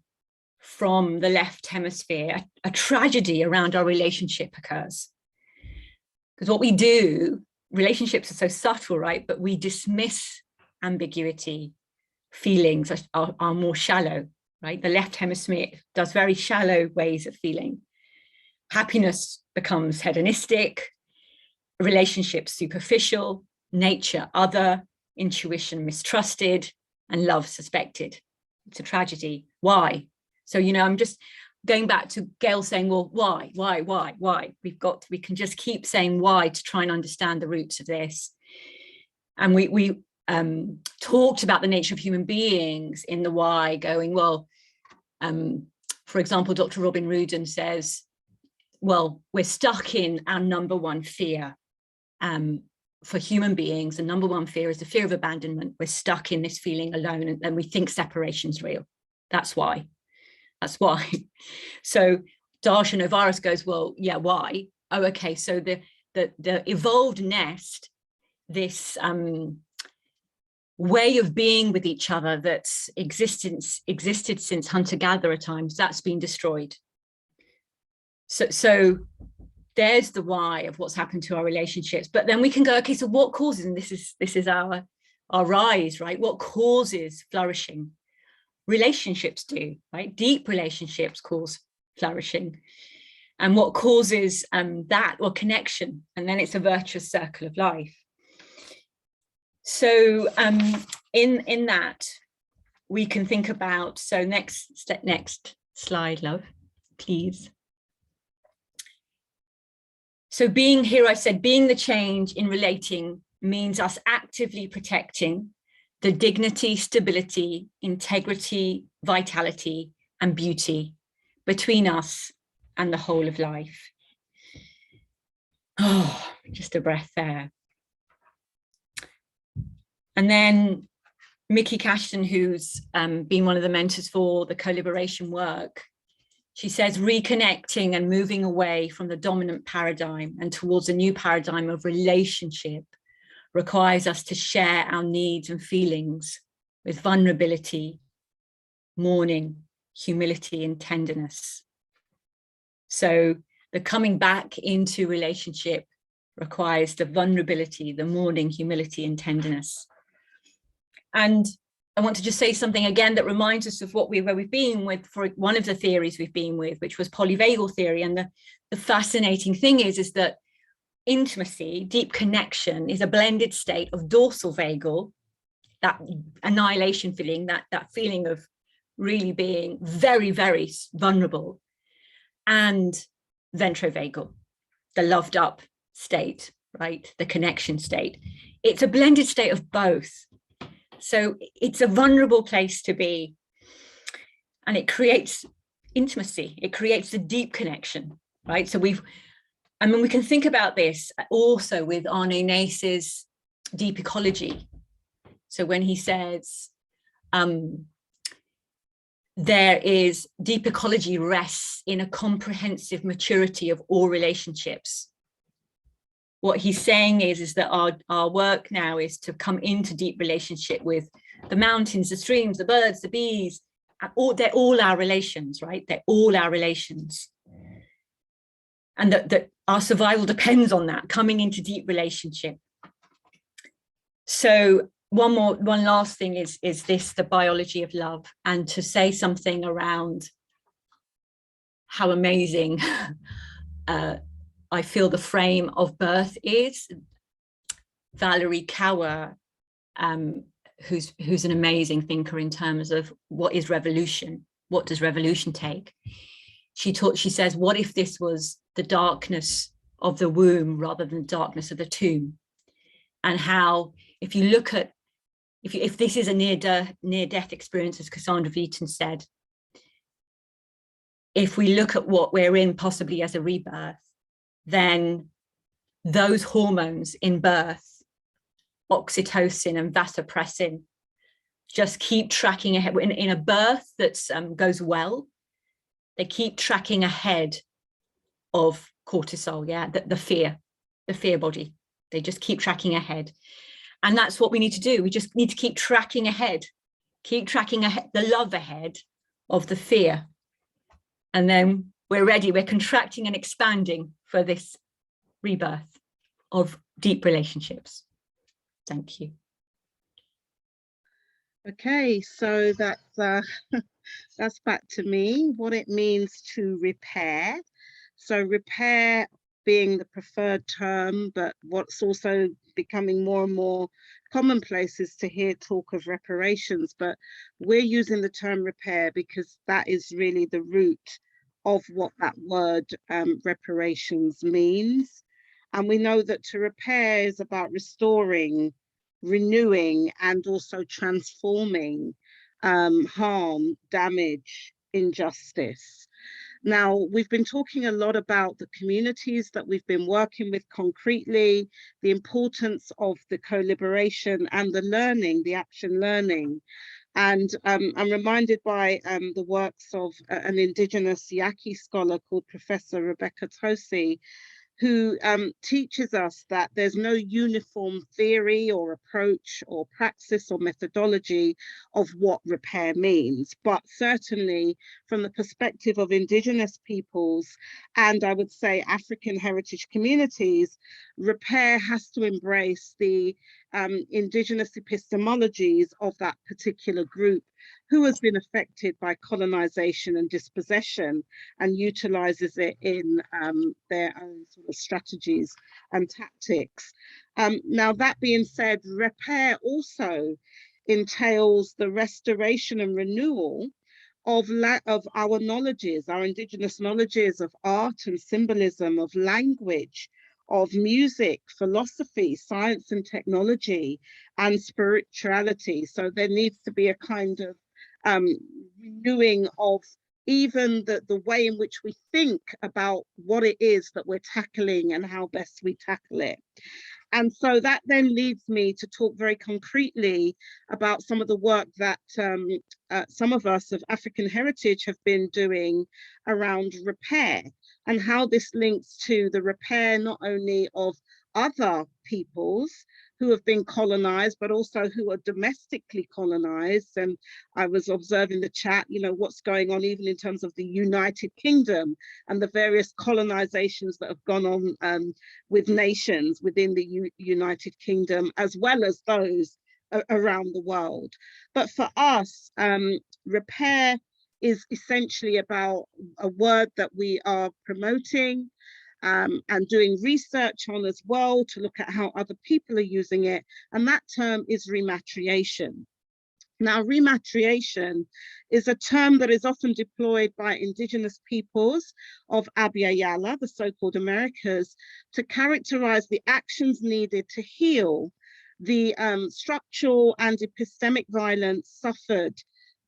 from the left hemisphere, a tragedy around our relationship occurs. Because what we do, relationships are so subtle, right? But we dismiss ambiguity. Feelings are more shallow, right? The left hemisphere does very shallow ways of feeling. Happiness becomes hedonistic, relationships superficial, nature other, intuition mistrusted, and love suspected. It's a tragedy. Why? So, I'm just going back to Gail saying, well, why? We can just keep saying why to try and understand the roots of this. And we talked about the nature of human beings in the why, going, well, for example, Dr. Robin Rudin says, well, we're stuck in our number one fear. For human beings, the number one fear is the fear of abandonment. We're stuck in this feeling alone, and we think separation's real. That's why. That's why. So Darshan Ovaris goes, well, yeah, why? Oh, okay. So the evolved nest, this way of being with each other that's existed since hunter-gatherer times, that's been destroyed. So there's the why of what's happened to our relationships. But then we can go, okay, so what causes, and this is our rise, right? What causes flourishing? Relationships do, right? Deep relationships cause flourishing. And what causes that? Well, connection. And then it's a virtuous circle of life. So in that, we can think about, so next slide, love, please. So being here, I said, being the change in relating means us actively protecting the dignity, stability, integrity, vitality, and beauty between us and the whole of life. Oh, just a breath there. And then Mickey Cashton, who's been one of the mentors for the co-liberation work, she says, reconnecting and moving away from the dominant paradigm and towards a new paradigm of relationship requires us to share our needs and feelings with vulnerability, mourning, humility, and tenderness. So the coming back into relationship requires the vulnerability, the mourning, humility, and tenderness. And I want to just say something again that reminds us of where we've been with, for one of the theories we've been with, which was polyvagal theory. And the fascinating thing is that intimacy, deep connection, is a blended state of dorsal vagal, that annihilation feeling, that feeling of really being very, very vulnerable, and ventrovagal, the loved up state, right? The connection state. It's a blended state of both. So it's a vulnerable place to be, and it creates intimacy. It creates a deep connection, right? So we can think about this also with Arne Nace's deep ecology. So when he says, there is deep ecology rests in a comprehensive maturity of all relationships. What he's saying is that our work now is to come into deep relationship with the mountains, the streams, the birds, the bees. They're all our relations, right? They're all our relations. And that our survival depends on that, coming into deep relationship. So one last thing is this, the biology of love, and to say something around how amazing I feel the frame of birth is. Valerie Kaur, who's an amazing thinker in terms of what is revolution, what does revolution take? She says, what if this was the darkness of the womb rather than the darkness of the tomb? And how, if you look at, if this is a near-death experience, as Cassandra Veaton said, if we look at what we're in possibly as a rebirth, then those hormones in birth, oxytocin and vasopressin, just keep tracking ahead. In a birth that goes well, they keep tracking ahead of cortisol, yeah, the fear body. They just keep tracking ahead. And that's what we need to do. We just need to keep tracking ahead, the love ahead of the fear. And then we're ready, we're contracting and expanding for this rebirth of deep relationships. Thank you. Okay, so that's that's back to me, what it means to repair. So repair being the preferred term, but what's also becoming more and more commonplace is to hear talk of reparations, but we're using the term repair because that is really the root of what that word reparations means. And we know that to repair is about restoring renewing, and also transforming harm, damage, injustice. Now, we've been talking a lot about the communities that we've been working with concretely, the importance of the co-liberation and the learning, the action learning. And I'm reminded by the works of an indigenous Yaqui scholar called Professor Rebecca Tosi, who teaches us that there's no uniform theory or approach or praxis or methodology of what repair means, but certainly from the perspective of indigenous peoples and I would say African heritage communities, repair has to embrace the indigenous epistemologies of that particular group who has been affected by colonization and dispossession and utilizes it in their own sort of strategies and tactics. Now, that being said, repair also entails the restoration and renewal of our knowledges, our indigenous knowledges of art and symbolism, of language, of music, philosophy, science and technology, and spirituality. So there needs to be a kind of renewing of even the way in which we think about what it is that we're tackling and how best we tackle it. And so that then leads me to talk very concretely about some of the work that some of us of African heritage have been doing around repair and how this links to the repair not only of other peoples who have been colonized, but also who are domestically colonized. And I was observing the chat, you know, what's going on even in terms of the United Kingdom and the various colonizations that have gone on with nations within the United Kingdom, as well as those around the world. But for us, repair is essentially about a word that we are promoting and doing research on as well to look at how other people are using it. And that term is rematriation. Now, rematriation is a term that is often deployed by indigenous peoples of Abya Yala, the so-called Americas, to characterize the actions needed to heal the structural and epistemic violence suffered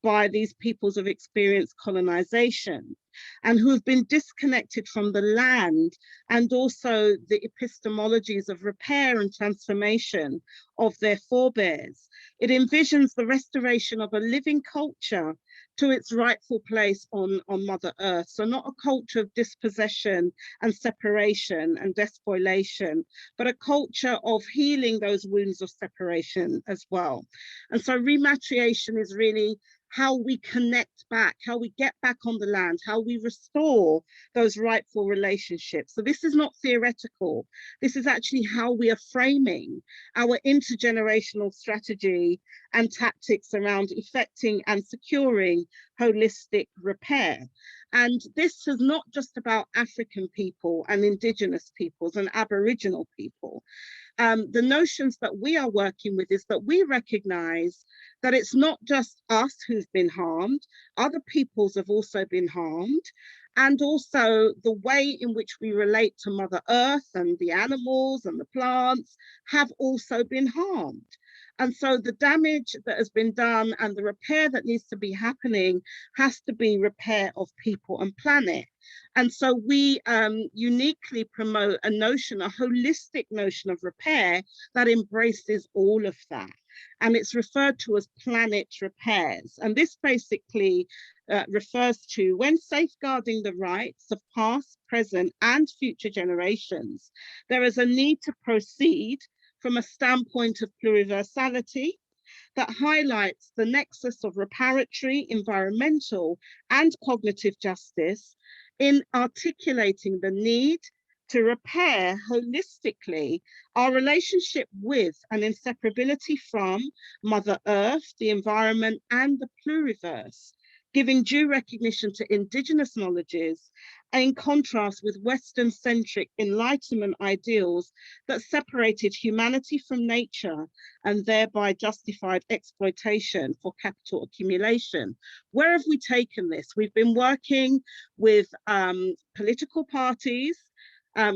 by these peoples of experienced colonization and who have been disconnected from the land and also the epistemologies of repair and transformation of their forebears. It envisions the restoration of a living culture to its rightful place on Mother Earth. So not a culture of dispossession and separation and despoilation, but a culture of healing those wounds of separation as well. And so rematriation is really how we connect back, how we get back on the land, how we restore those rightful relationships. So this is not theoretical. This is actually how we are framing our intergenerational strategy and tactics around effecting and securing holistic repair. And this is not just about African people and indigenous peoples and Aboriginal people. The notions that we are working with is that we recognize that it's not just us who've been harmed, other peoples have also been harmed, and also the way in which we relate to Mother Earth and the animals and the plants have also been harmed. And so the damage that has been done and the repair that needs to be happening has to be repair of people and planet. And so we uniquely promote a notion, a holistic notion of repair that embraces all of that. And it's referred to as planet repairs. And this basically refers to when safeguarding the rights of past, present, and future generations, there is a need to proceed from a standpoint of pluriversality that highlights the nexus of reparatory, environmental, and cognitive justice in articulating the need to repair holistically our relationship with and inseparability from Mother Earth, the environment, and the pluriverse, giving due recognition to indigenous knowledges in contrast with Western-centric Enlightenment ideals that separated humanity from nature and thereby justified exploitation for capital accumulation. Where have we taken this? We've been working with political parties,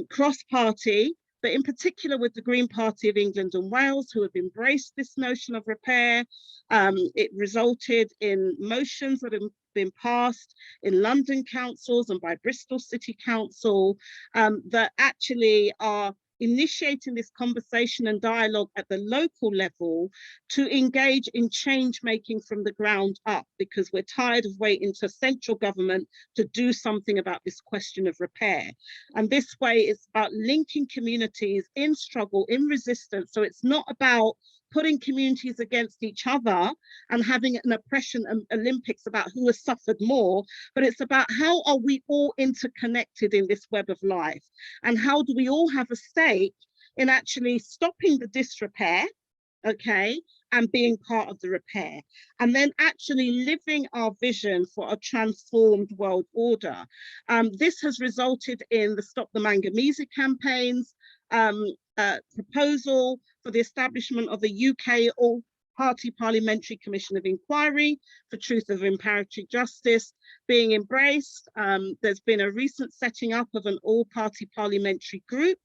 cross-party, but but in particular with the Green Party of England and Wales, who have embraced this notion of repair. It resulted in motions that have been passed in London councils and by Bristol City Council that actually are initiating this conversation and dialogue at the local level to engage in change making from the ground up, because we're tired of waiting to central government to do something about this question of repair. And this way it's about linking communities in struggle, in resistance. So it's not about putting communities against each other and having an oppression Olympics about who has suffered more, but it's about how are we all interconnected in this web of life, and how do we all have a stake in actually stopping the disrepair, okay, and being part of the repair, and then actually living our vision for a transformed world order. This has resulted in the Stop the Manganese campaigns, proposal for the establishment of a UK all-party parliamentary commission of inquiry for truth of imparatory justice being embraced. There's been a recent setting up of an all-party parliamentary group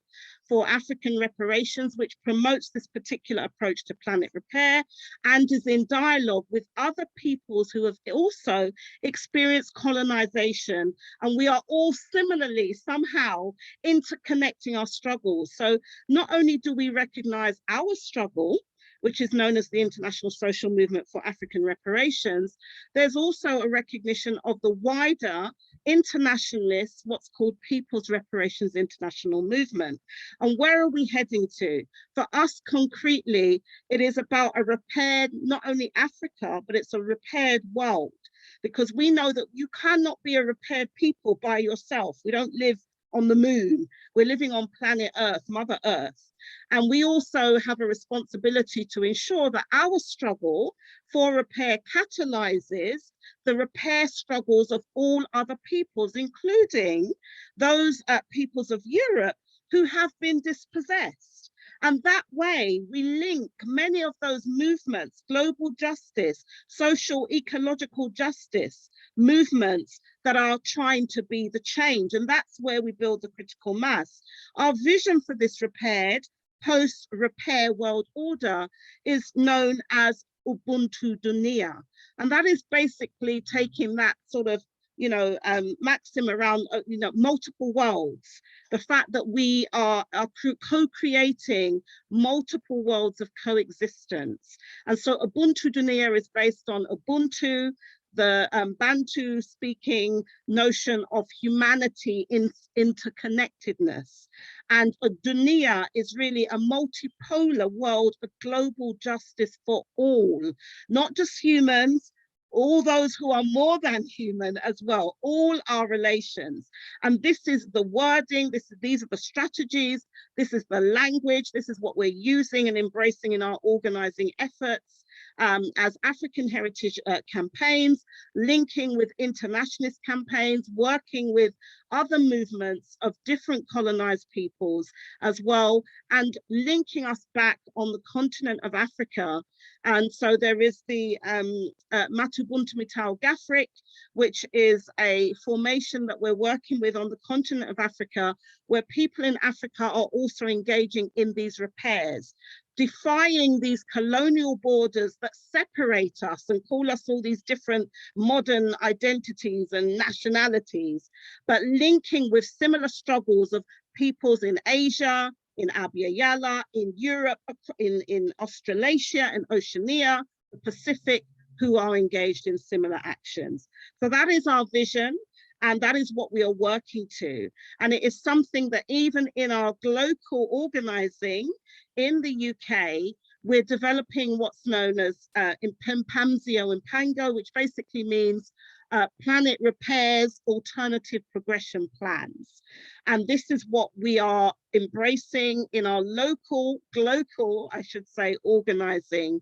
for African reparations, which promotes this particular approach to planet repair and is in dialogue with other peoples who have also experienced colonization. And we are all similarly somehow interconnecting our struggles. So not only do we recognize our struggle, which is known as the International Social Movement for African Reparations, there's also a recognition of the wider internationalist, what's called People's Reparations International Movement. And where are we heading to? For us concretely, it is about a repaired, not only Africa, but it's a repaired world, because we know that you cannot be a repaired people by yourself. We don't live on the moon. We're living on planet Earth, Mother Earth. And we also have a responsibility to ensure that our struggle for repair catalyzes the repair struggles of all other peoples, including those peoples of Europe who have been dispossessed. And that way we link many of those movements, global justice, social ecological justice movements that are trying to be the change. And that's where we build the critical mass. Our vision for this repaired, post-repair world order is known as Ubuntu Dunia. And that is basically taking that sort of, maxim around, multiple worlds. The fact that we are co-creating multiple worlds of coexistence. And so Ubuntu Dunia is based on Ubuntu, the Bantu speaking notion of humanity in interconnectedness. And a dunia is really a multipolar world of global justice for all, not just humans, all those who are more than human as well, all our relations. And this is the wording, these are the strategies, this is the language, this is what we're using and embracing in our organizing efforts as African heritage campaigns, linking with internationalist campaigns, working with other movements of different colonized peoples as well, and linking us back on the continent of Africa. And so there is the Matubuntu Mitau Gafrik, which is a formation that we're working with on the continent of Africa, where people in Africa are also engaging in these repairs, defying these colonial borders that separate us and call us all these different modern identities and nationalities, but linking with similar struggles of peoples in Asia, in Abya Yala, in Europe, in Australasia and Oceania, the Pacific, who are engaged in similar actions. So that is our vision. And that is what we are working to. And it is something that even in our local organizing in the UK, we're developing what's known as Impamsio Impango, which basically means planet repairs, alternative progression plans. And this is what we are embracing in our local, I should say, organizing,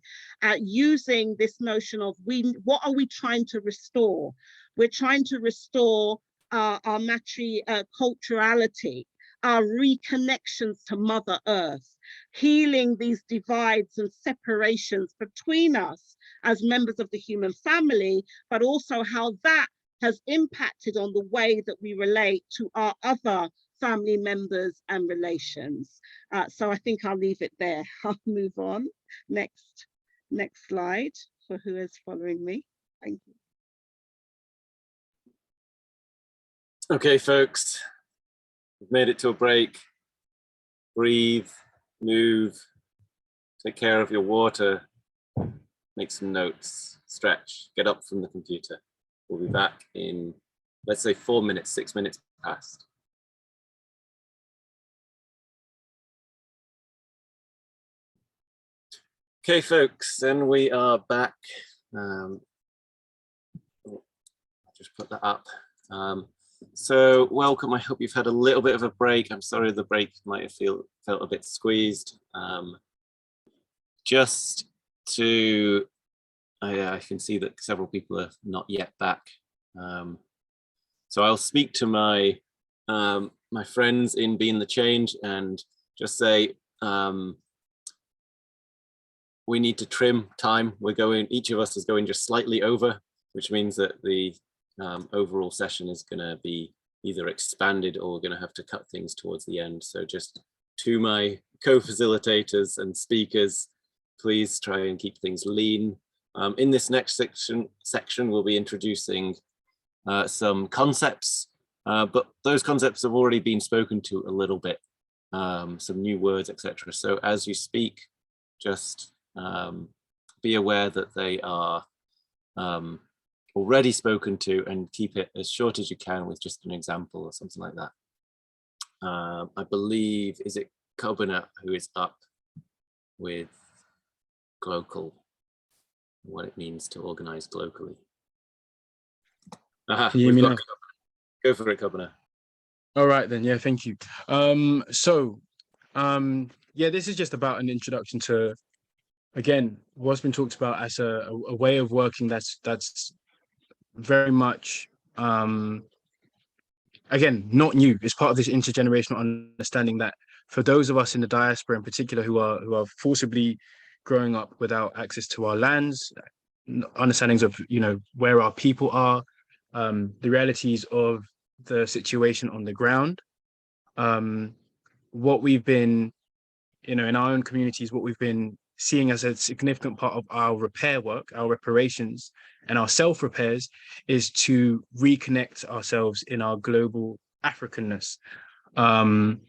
using this notion of what are we trying to restore? We're trying to restore our matriculturality, our reconnections to Mother Earth, healing these divides and separations between us as members of the human family, but also how that has impacted on the way that we relate to our other family members and relations. So I think I'll leave it there. I'll move on. Next slide for who is following me. Thank you. Okay, folks, we've made it to a break. Breathe, move, take care of your water, make some notes, stretch, get up from the computer. We'll be back in, let's say 4 minutes, 6 minutes past. Okay, folks, then we are back. I'll just put that up. So welcome, I hope you've had a little bit of a break. I'm sorry the break might have felt a bit squeezed. Just to, I can see that several people are not yet back. So I'll speak to my my friends in Being the Change and just say, we need to trim time. We're going, each of us is going just slightly over, which means that the overall session is going to be either expanded or we're going to have to cut things towards the end. So just to my co-facilitators and speakers, please try and keep things lean. In this next section, we'll be introducing some concepts, but those concepts have already been spoken to a little bit, some new words, etc. So as you speak, just be aware that they are already spoken to, and keep it as short as you can with just an example or something like that. I believe, is it Covenant who is up with glocal, what it means to organize globally? Aha, Can you hear me now? Go for it, Covenant. All right then, yeah, thank you. Yeah, this is just about an introduction to, again, what's been talked about as a way of working that's very much, again, not new. It's part of this intergenerational understanding that for those of us in the diaspora in particular who are forcibly growing up without access to our lands, understandings of, where our people are, the realities of the situation on the ground, what we've been, in our own communities, what we've been seeing as a significant part of our repair work, our reparations and our self-repairs, is to reconnect ourselves in our global Africanness. And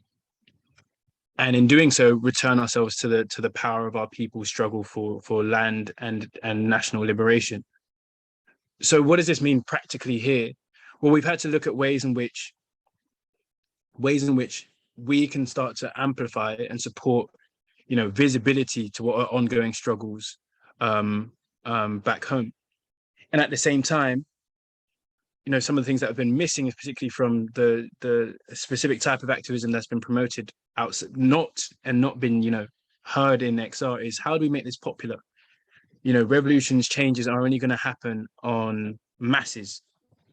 in doing so, return ourselves to the power of our people's struggle for land and national liberation. So what does this mean practically here? Well, we've had to look at ways in which we can start to amplify and support, visibility to what are ongoing struggles back home. And at the same time, some of the things that have been missing, particularly from the specific type of activism that's been promoted outside, not been, heard in XR, is how do we make this popular? Revolutions, changes are only going to happen on masses.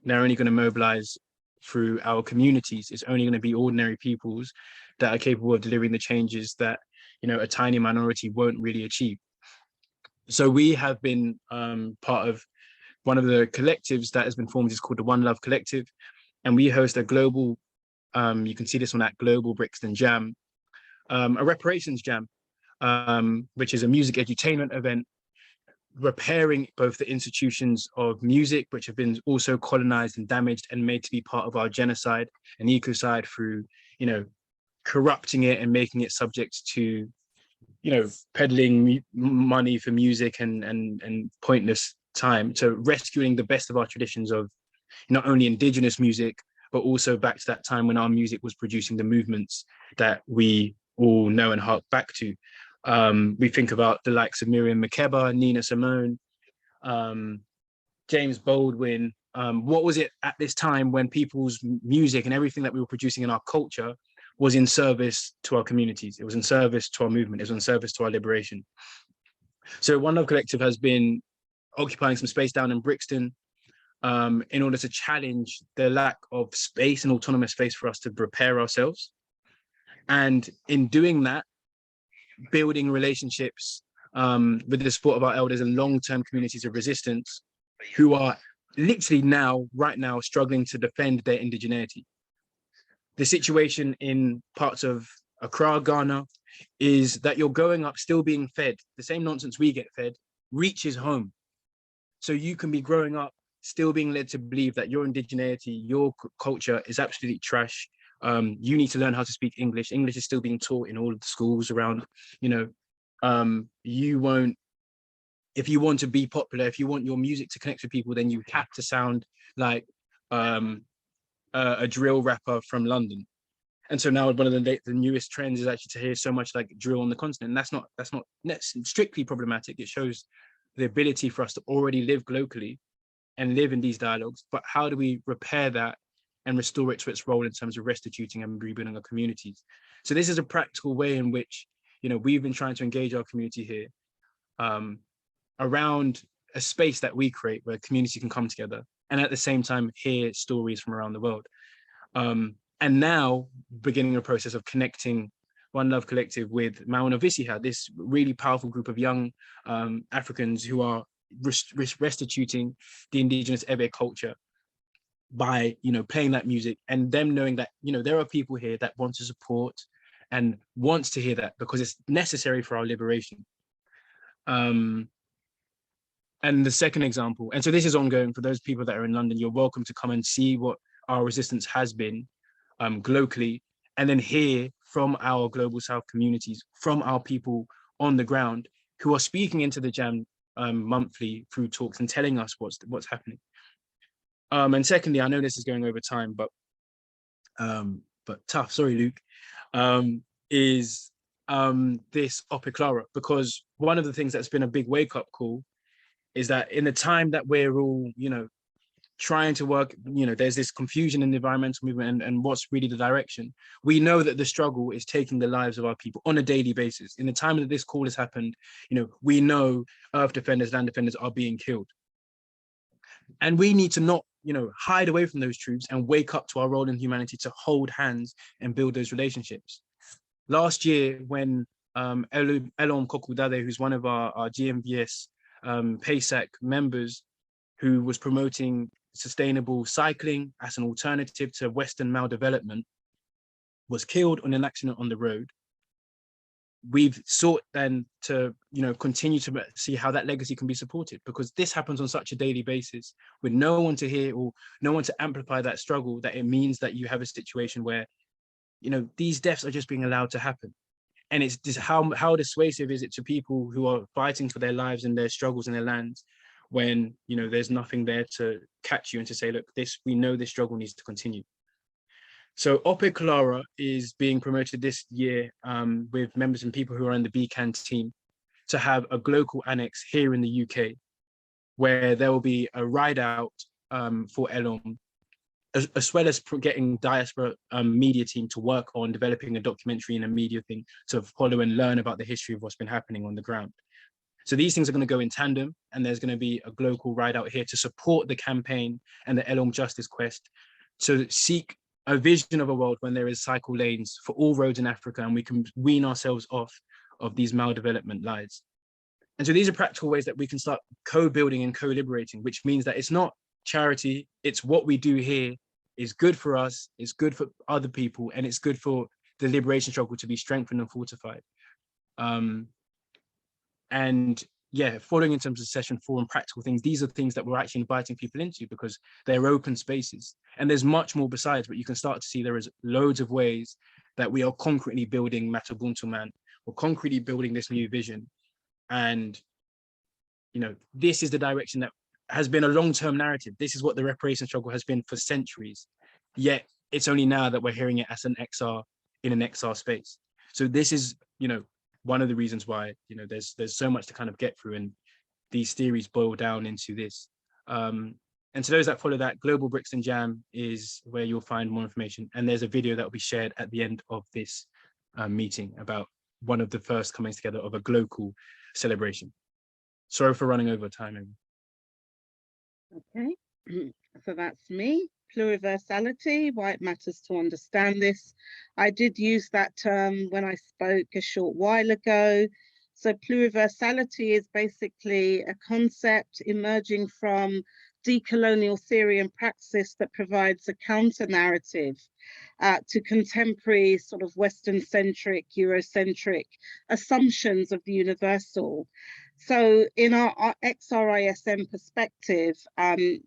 They're only going to mobilize through our communities. It's only going to be ordinary peoples that are capable of delivering the changes that, a tiny minority won't really achieve. So we have been part of one of the collectives that has been formed, is called the One Love Collective. And we host a global, you can see this on that Global Brixton Jam, a reparations jam, which is a music edutainment event, repairing both the institutions of music, which have been also colonized and damaged and made to be part of our genocide and ecocide through, corrupting it and making it subject to, peddling money for music and pointless time, to rescuing the best of our traditions of not only indigenous music, but also back to that time when our music was producing the movements that we all know and hark back to. We think about the likes of Miriam Makeba, Nina Simone, James Baldwin. What was it at this time when people's music and everything that we were producing in our culture was in service to our communities? It was in service to our movement. It was in service to our liberation. So One Love Collective has been occupying some space down in Brixton in order to challenge the lack of space and autonomous space for us to prepare ourselves. And in doing that, building relationships with the support of our elders and long-term communities of resistance who are literally right now struggling to defend their indigeneity. the situation in parts of Accra, Ghana, is that you're growing up still being fed the same nonsense we get fed reaches home. So you can be growing up still being led to believe that your indigeneity, your culture is absolutely trash. You need to learn how to speak English. English is still being taught in all of the schools around, you know. You won't, if you want to be popular, if you want your music to connect with people, then you have to sound like a drill rapper from London. And so now one of the newest trends is actually to hear so much like drill on the continent. And that's not strictly problematic. It shows the ability for us to already live globally and live in these dialogues. But how do we repair that and restore it to its role in terms of restituting and rebuilding our communities? So this is a practical way in which, you know, we've been trying to engage our community here around a space that we create where community can come together and at the same time hear stories from around the world. And now beginning a process of connecting One Love Collective with Mauna Visiha, this really powerful group of young Africans who are restituting the indigenous Ebe culture by, you know, playing that music, and them knowing that, you know, there are people here that want to support and wants to hear that because it's necessary for our liberation. And the second example, and so this is ongoing for those people that are in London, you're welcome to come and see what our resistance has been globally, and then hear from our Global South communities, from our people on the ground who are speaking into the Jam monthly through talks and telling us what's happening. And secondly, I know this is going over time, but tough, sorry, Luke, is this Ope Clara, because one of the things that's been a big wake-up call is that in the time that we're all, you know, trying to work, you know, there's this confusion in the environmental movement and what's really the direction. We know that the struggle is taking the lives of our people on a daily basis. In the time that this call has happened, you know, we know earth defenders, land defenders are being killed. And we need to not, you know, hide away from those truths and wake up to our role in humanity to hold hands and build those relationships. Last year, when Elom Kokudade, who's one of our GMVS PASAC members, who was promoting sustainable cycling as an alternative to Western maldevelopment, was killed on an accident on the road. We've sought then to, you know, continue to see how that legacy can be supported, because this happens on such a daily basis with no one to hear or no one to amplify that struggle, that it means that you have a situation where, you know, these deaths are just being allowed to happen. And it's just how dissuasive is it to people who are fighting for their lives and their struggles in their lands, when, you know, there's nothing there to catch you and to say, look, we know this struggle needs to continue. So Ope Clara is being promoted this year with members and people who are in the BCAN team to have a glocal annex here in the UK, where there will be a ride out for Elom, as well as getting diaspora media team to work on developing a documentary and a media thing to follow and learn about the history of what's been happening on the ground. So these things are going to go in tandem, and there's going to be a glocal ride out here to support the campaign and the Elom Justice Quest to seek a vision of a world when there is cycle lanes for all roads in Africa, and we can wean ourselves off of these maldevelopment lies. And so these are practical ways that we can start co-building and co-liberating, which means that it's not charity, it's what we do here is good for us, it's good for other people, and it's good for the liberation struggle to be strengthened and fortified. And yeah, following in terms of session 4 and practical things, these are things that we're actually inviting people into because they're open spaces. And there's much more besides, but you can start to see there is loads of ways that we are concretely building Matabuntu Man. We're concretely building this new vision. And, you know, this is the direction that has been a long-term narrative. This is what the reparation struggle has been for centuries. Yet it's only now that we're hearing it as an XR in an XR space. So this is, you know, one of the reasons why, you know, there's so much to kind of get through, and these theories boil down into this. And to those that follow that, Global Brixton Jam is where you'll find more information. And there's a video that will be shared at the end of this meeting about one of the first comings together of a glocal celebration. Sorry for running over time. Okay, so that's me. Pluriversality, why it matters to understand this. I did use that term when I spoke a short while ago. So pluriversality is basically a concept emerging from decolonial theory and praxis that provides a counter narrative to contemporary sort of Western-centric, Eurocentric assumptions of the universal. So in our XRISM perspective,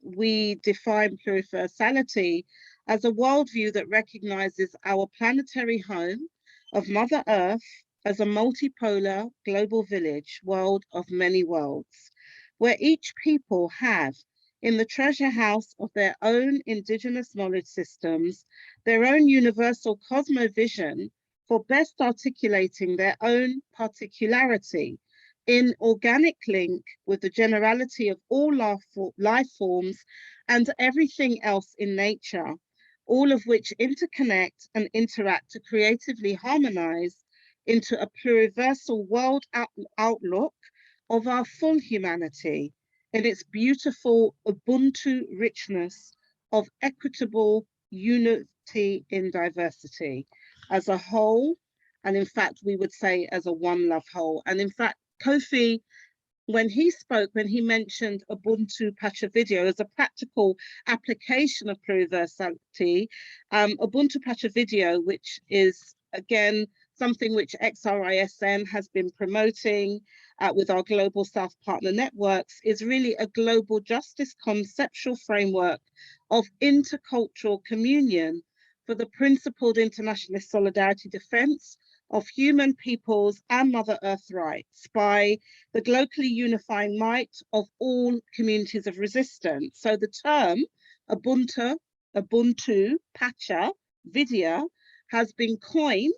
we define pluriversality as a worldview that recognizes our planetary home of Mother Earth as a multipolar global village, world of many worlds, where each people have in the treasure house of their own indigenous knowledge systems, their own universal cosmovision for best articulating their own particularity in organic link with the generality of all life forms and everything else in nature, all of which interconnect and interact to creatively harmonize into a pluriversal world outlook of our full humanity in its beautiful Ubuntu richness of equitable unity in diversity as a whole, and in fact, we would say as a one love whole. And in fact, Kofi, when he spoke, when he mentioned Ubuntu Pachavidya as a practical application of pluriversality, Ubuntu Pachavidya, which is again something which XRISN has been promoting with our Global South Partner Networks, is really a global justice conceptual framework of intercultural communion for the principled internationalist solidarity defense of human peoples and Mother Earth rights by the globally unifying might of all communities of resistance. So the term Ubuntu, Pacha, Vidya has been coined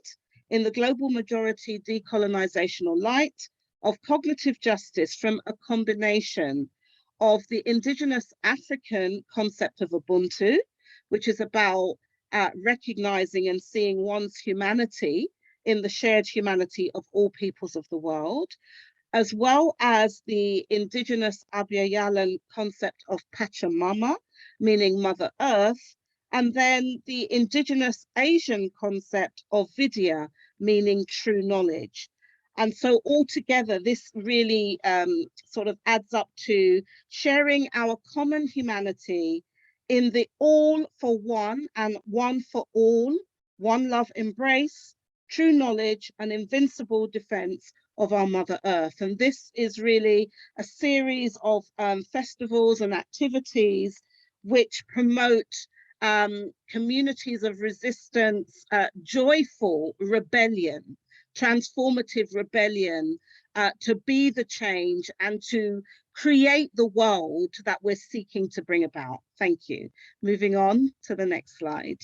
in the global majority decolonizational light of cognitive justice from a combination of the indigenous African concept of Ubuntu, which is about recognizing and seeing one's humanity in the shared humanity of all peoples of the world, as well as the indigenous Abyayalan concept of Pachamama, meaning Mother Earth, and then the indigenous Asian concept of Vidya, meaning true knowledge. And so altogether, this really sort of adds up to sharing our common humanity in the all for one and one for all, one love embrace, true knowledge and invincible defense of our Mother Earth. And this is really a series of festivals and activities which promote communities of resistance, joyful rebellion, transformative rebellion, to be the change and to create the world that we're seeking to bring about. Thank you. Moving on to the next slide.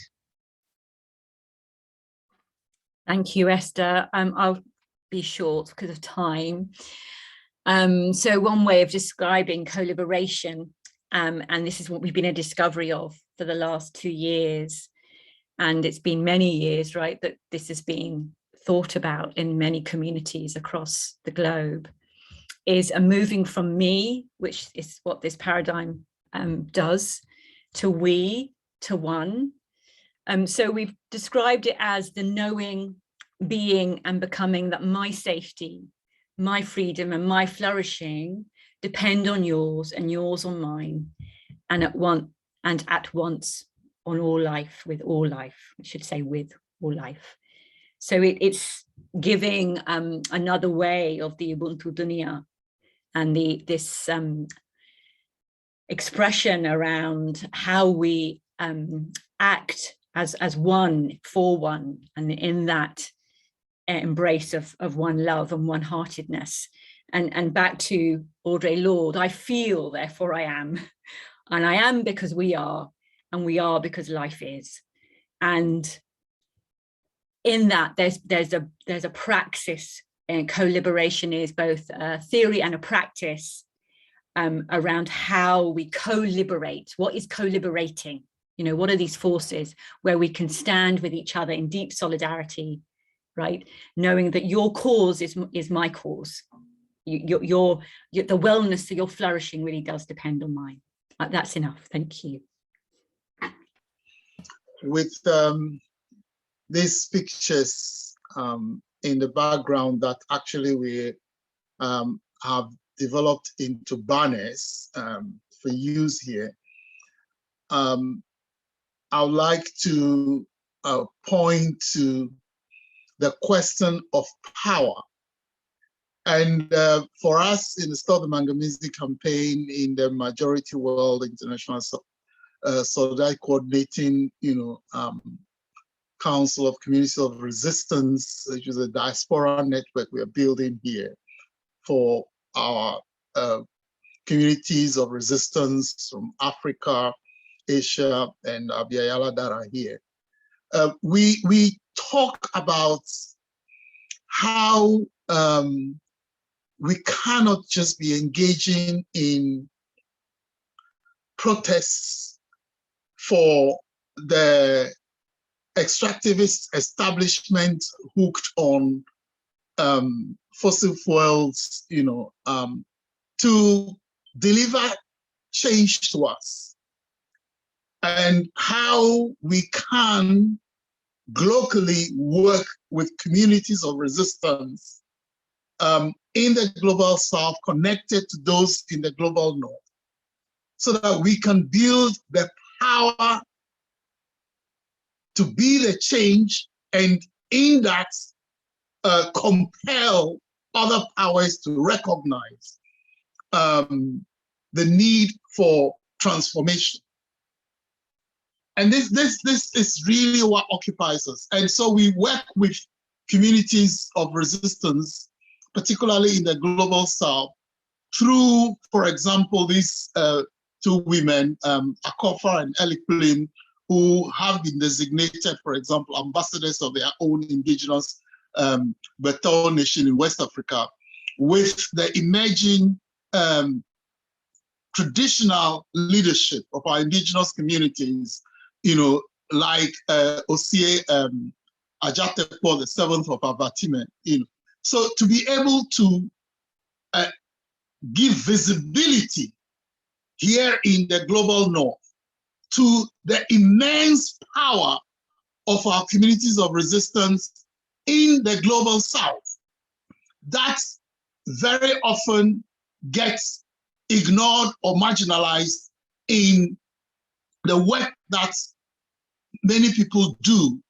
Thank you, Esther. I'll be short because of time. So one way of describing co-liberation, and this is what we've been a discovery of for the last 2 years, and it's been many years, right, that this has been thought about in many communities across the globe, is a moving from me, which is what this paradigm does, to we, to one. So we've described it as the knowing, being and becoming that my safety, my freedom and my flourishing depend on yours and yours on mine, and at once on all life, with all life, I should say with all life. So it's giving another way of the Ubuntu Dunia and this expression around how we act as one for one, and in that embrace of one love and one heartedness. And back to Audre Lorde, I feel, therefore I am. And I am because we are, and we are because life is. And in that, there's a praxis, and co-liberation is both a theory and a practice around how we co-liberate. What is co-liberating? You know, what are these forces where we can stand with each other in deep solidarity, right? Knowing that your cause is my cause. The wellness, your flourishing really does depend on mine. That's enough. Thank you. With these pictures in the background that actually we have developed into banners, for use here, I would like to point to the question of power. And for us in the Stop the Mangamizi campaign in the Majority World International Solidarity Coordinating, Council of Communities of Resistance, which is a diaspora network we are building here for our communities of resistance from Africa, Asia, and Abiyala that are here. We talk about how we cannot just be engaging in protests for the extractivist establishment hooked on fossil fuels, to deliver change to us, and how we can globally work with communities of resistance in the global south, connected to those in the global north, so that we can build the power to be the change, and in that compel other powers to recognize the need for transformation. And this is really what occupies us. And so we work with communities of resistance, particularly in the global south, through, for example, these two women, Akofa and Elikplin, who have been designated, for example, ambassadors of their own indigenous Bertol nation in West Africa, with the emerging traditional leadership of our indigenous communities, like Osie Ajatepo, the 7th of Abatime. So to be able to give visibility here in the global north to the immense power of our communities of resistance in the global south, that very often gets ignored or marginalized in the work that many people do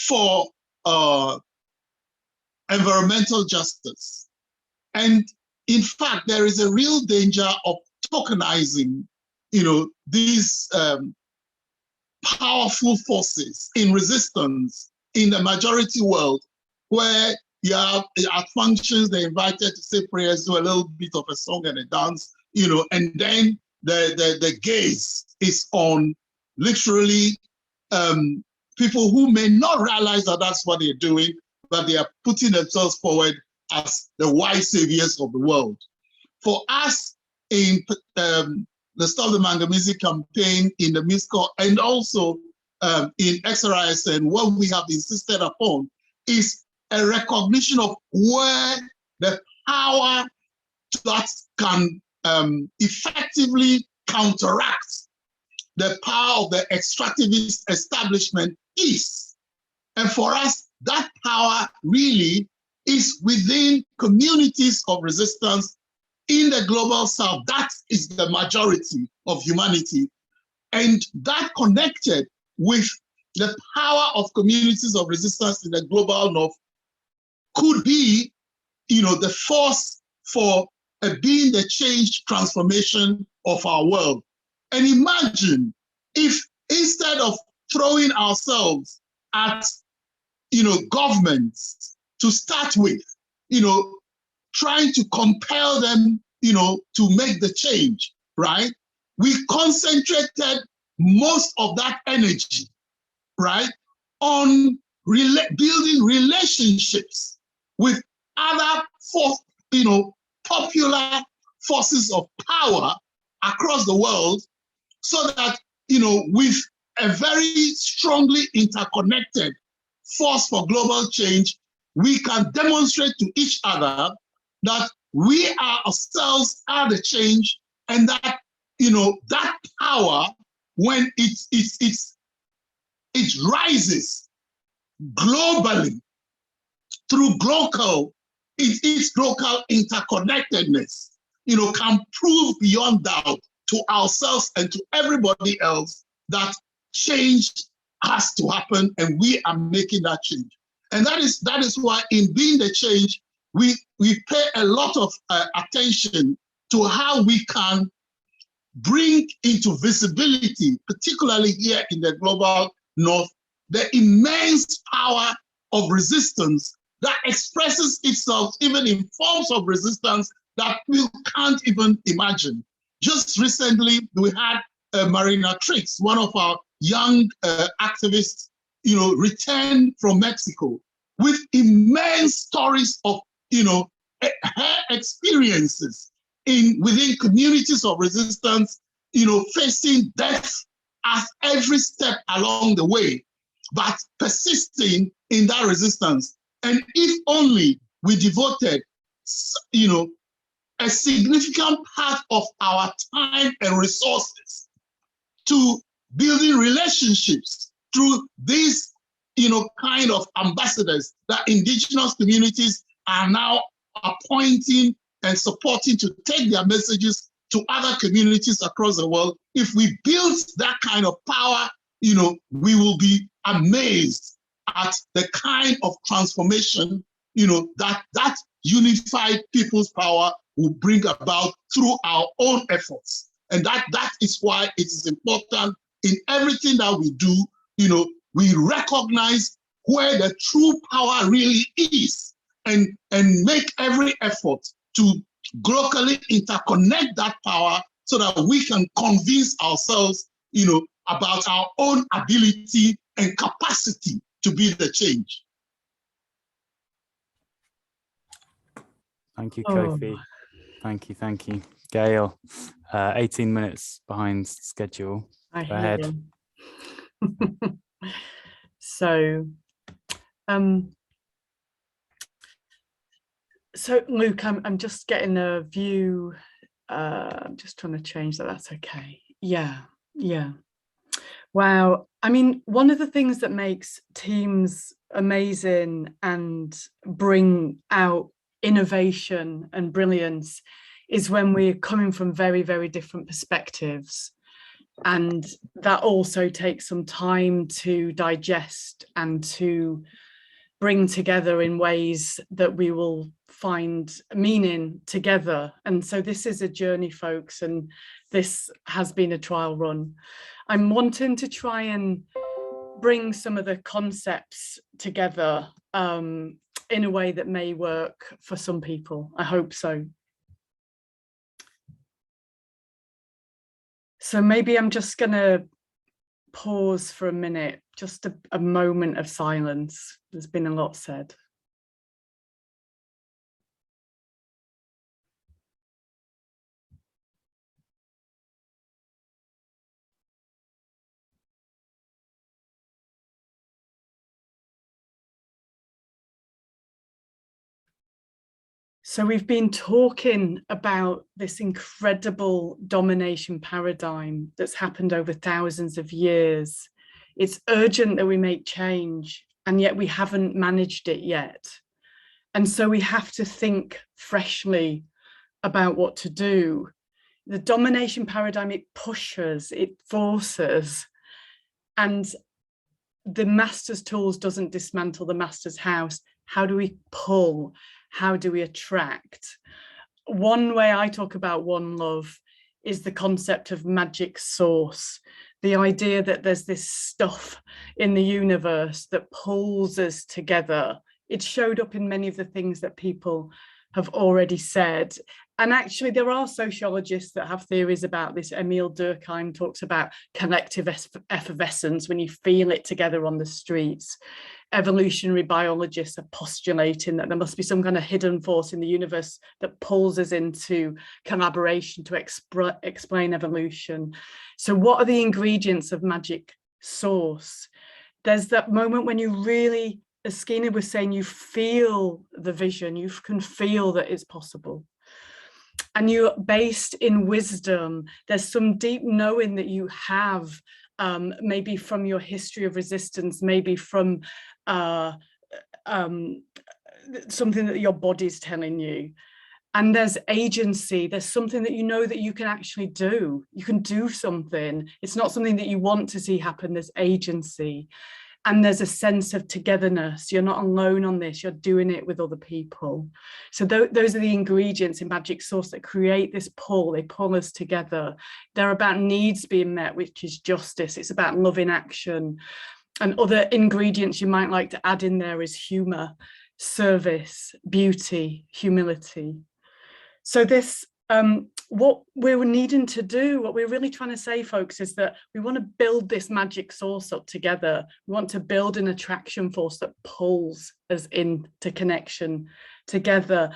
for environmental justice. And in fact, there is a real danger of tokenizing, these powerful forces in resistance in the majority world, where you have at functions they're invited to say prayers, do a little bit of a song and a dance, and then the gaze is on literally people who may not realize that that's what they're doing, but they are putting themselves forward as the wise saviors of the world. For us in the Stop the Mangamizi campaign in the MISCO, and also in XRISN, what we have insisted upon is a recognition of where the power that can effectively counteract the power of the extractivist establishment is. And for us, that power really is within communities of resistance in the global south. That is the majority of humanity. And that connected with the power of communities of resistance in the global north could be, the force for being the change transformation of our world. And imagine if instead of throwing ourselves at, governments to start with, trying to compel them, to make the change, right? We concentrated most of that energy, right, on building relationships with other popular forces of power across the world, so that, with a very strongly interconnected force for global change, we can demonstrate to each other that we ourselves are the change, and that, that power, when it rises globally through glocal, its glocal interconnectedness, can prove beyond doubt to ourselves and to everybody else that change has to happen, and we are making that change. And that is why in being the change, we pay a lot of attention to how we can bring into visibility, particularly here in the global north, the immense power of resistance that expresses itself even in forms of resistance that we can't even imagine. Just recently, we had Marina Trix, one of our young activists, returned from Mexico with immense stories of, her experiences within communities of resistance, facing death at every step along the way, but persisting in that resistance. And if only we devoted, a significant part of our time and resources to building relationships through these, kind of ambassadors that indigenous communities are now appointing and supporting to take their messages to other communities across the world. If we build that kind of power, we will be amazed at the kind of transformation, that unified people's power will bring about through our own efforts. And that is why it is important in everything that we do, we recognize where the true power really is and make every effort to globally interconnect that power so that we can convince ourselves, about our own ability and capacity to be the change. Thank you, Kofi. Thank you. Gail, 18 minutes behind schedule. I Go hear ahead. you. So Luke, I'm just getting a view. I'm just trying to change that. That's okay. Yeah. Wow. I mean, one of the things that makes teams amazing and bring out innovation and brilliance is when we're coming from very, very different perspectives. And that also takes some time to digest and to bring together in ways that we will find meaning together. And so this is a journey, folks, and this has been a trial run. I'm wanting to try and bring some of the concepts together in a way that may work for some people. I hope so. So maybe I'm just going to pause for a minute, just a moment of silence. There's been a lot said. So we've been talking about this incredible domination paradigm that's happened over thousands of years. It's urgent that we make change, and yet we haven't managed it yet. And so we have to think freshly about what to do. The domination paradigm, it pushes, it forces, and the master's tools doesn't dismantle the master's house. How do we pull? How do we attract? One way I talk about one love is the concept of magic source, the idea that there's this stuff in the universe that pulls us together. It showed up in many of the things that people have already said. And actually, there are sociologists that have theories about this. Emile Durkheim talks about collective effervescence when you feel it together on the streets. Evolutionary biologists are postulating that there must be some kind of hidden force in the universe that pulls us into collaboration to explain evolution. So what are the ingredients of magic source? There's that moment when you really, as Skeena was saying, you feel the vision, you can feel that it's possible. And you're based in wisdom. There's some deep knowing that you have, maybe from your history of resistance, maybe from something that your body's telling you. And there's agency, there's something that you know that you can actually do. You can do something. It's not something that you want to see happen, there's agency. And there's a sense of togetherness. You're not alone on this, you're doing it with other people. So those are the ingredients in Magic Source that create this pull, they pull us together. They're about needs being met, which is justice. It's about love in action. And other ingredients you might like to add in there is humor, service, beauty, humility. So this, what we're needing to do, what we're really trying to say, folks, is that we want to build this magic source up together. We want to build an attraction force that pulls us into connection together.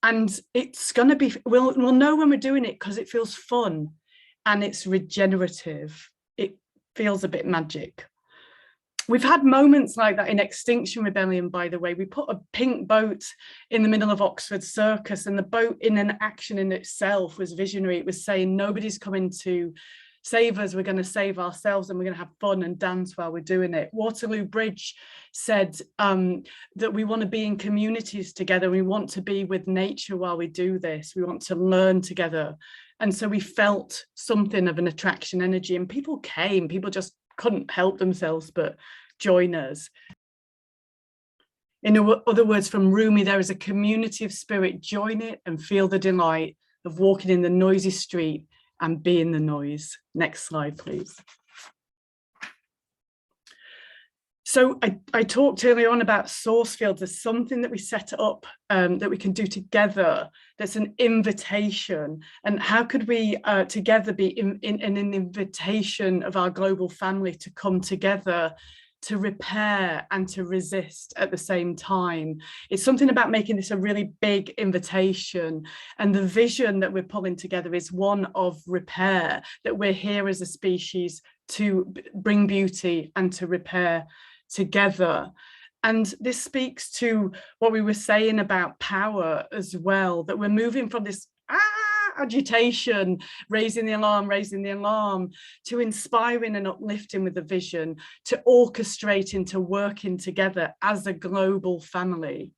And it's going to be, we'll know when we're doing it because it feels fun and it's regenerative. It feels a bit magic. We've had moments like that in Extinction Rebellion, by the way. We put a pink boat in the middle of Oxford Circus, and the boat in an action in itself was visionary. It was saying, nobody's coming to save us, we're going to save ourselves, and we're going to have fun and dance while we're doing it. Waterloo Bridge said that we want to be in communities together. We want to be with nature while we do this. We want to learn together. And so we felt something of an attraction energy, and people came, people just couldn't help themselves but join us. In other words, from Rumi, there is a community of spirit. Join it and feel the delight of walking in the noisy street and being the noise. Next slide, please. So I talked earlier on about source fields. There's something that we set up that we can do together. That's an invitation. And how could we together be in an invitation of our global family to come together, to repair and to resist at the same time? It's something about making this a really big invitation. And the vision that we're pulling together is one of repair, that we're here as a species to bring beauty and to repair together. And this speaks to what we were saying about power as well, that we're moving from this agitation, raising the alarm, to inspiring and uplifting with the vision, to orchestrating, to working together as a global family.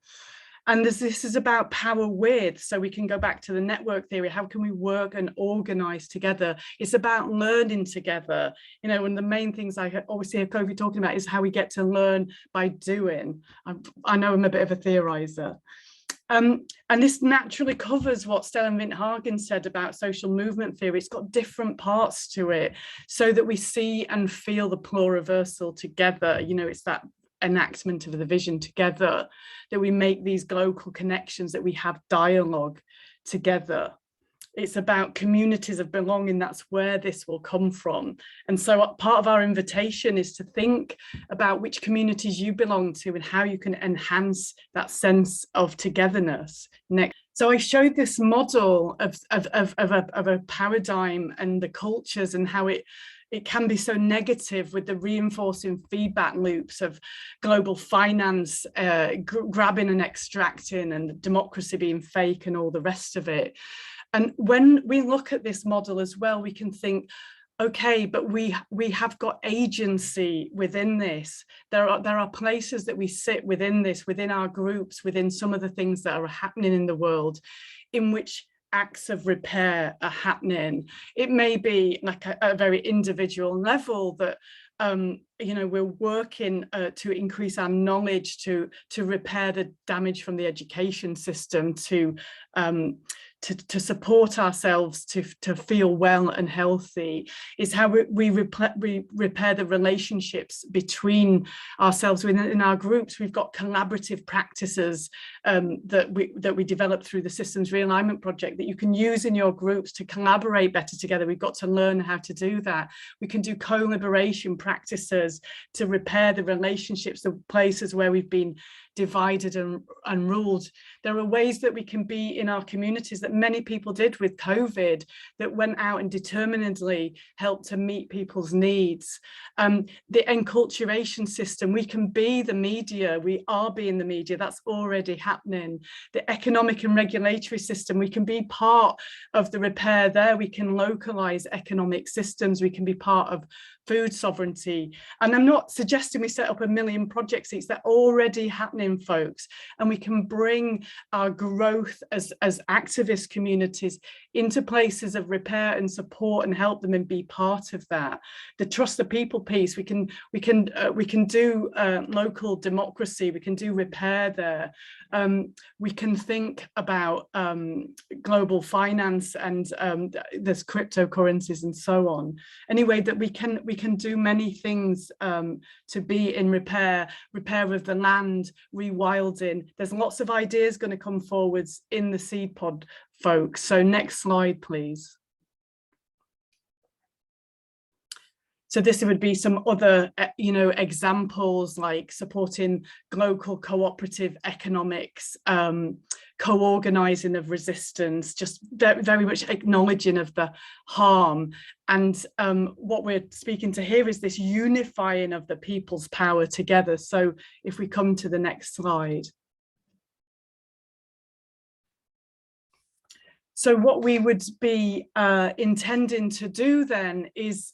And this is about power with, so we can go back to the network theory. How can we work and organize together? It's about learning together. You know, one of the main things I always hear Kofi talking about is how we get to learn by doing. I know I'm a bit of a theorizer. And this naturally covers what Stellan Vint-Hagen said about social movement theory. It's got different parts to it so that we see and feel the pluriversal together. You know, it's that enactment of the vision together, that we make these glocal connections, that we have dialogue together. It's about communities of belonging. That's where this will come from. And so part of our invitation is to think about which communities you belong to and how you can enhance that sense of togetherness. Next. So I showed this model of a paradigm and the cultures and how it can be so negative with the reinforcing feedback loops of global finance, grabbing and extracting, and democracy being fake and all the rest of it. And when we look at this model as well, we can think, okay, but we have got agency within this. There are places that we sit within this, within our groups, within some of the things that are happening in the world, in which acts of repair are happening. It may be like a very individual level that you know, we're working to increase our knowledge, to repair the damage from the education system, to support ourselves, to feel well and healthy. Is how we repair the relationships between ourselves within our groups. We've got collaborative practices that we develop through the Systems Realignment Project that you can use in your groups to collaborate better together. We've got to learn how to do that. We can do co-liberation practices to repair the relationships, the places where we've been divided and ruled. There are ways that we can be in our communities that that many people did with COVID, that went out and determinedly helped to meet people's needs. The enculturation system, we can be the media, we are being the media, that's already happening. The economic and regulatory system, we can be part of the repair there, we can localize economic systems, we can be part of food sovereignty. And I'm not suggesting we set up 1 million project seats, they're already happening, folks. And we can bring our growth as activist communities into places of repair and support and help them and be part of that. The trust the people piece, we can do local democracy, we can do repair there. We can think about global finance, and there's cryptocurrencies and so on. Anyway, that we can do many things to be in repair of the land, rewilding. There's lots of ideas going to come forwards in the seed pod, folks. So next slide, please. So this would be some other, examples like supporting local cooperative economics, co-organizing of resistance, just very much acknowledging of the harm. And what we're speaking to here is this unifying of the people's power together. So if we come to the next slide. So what we would be intending to do then is,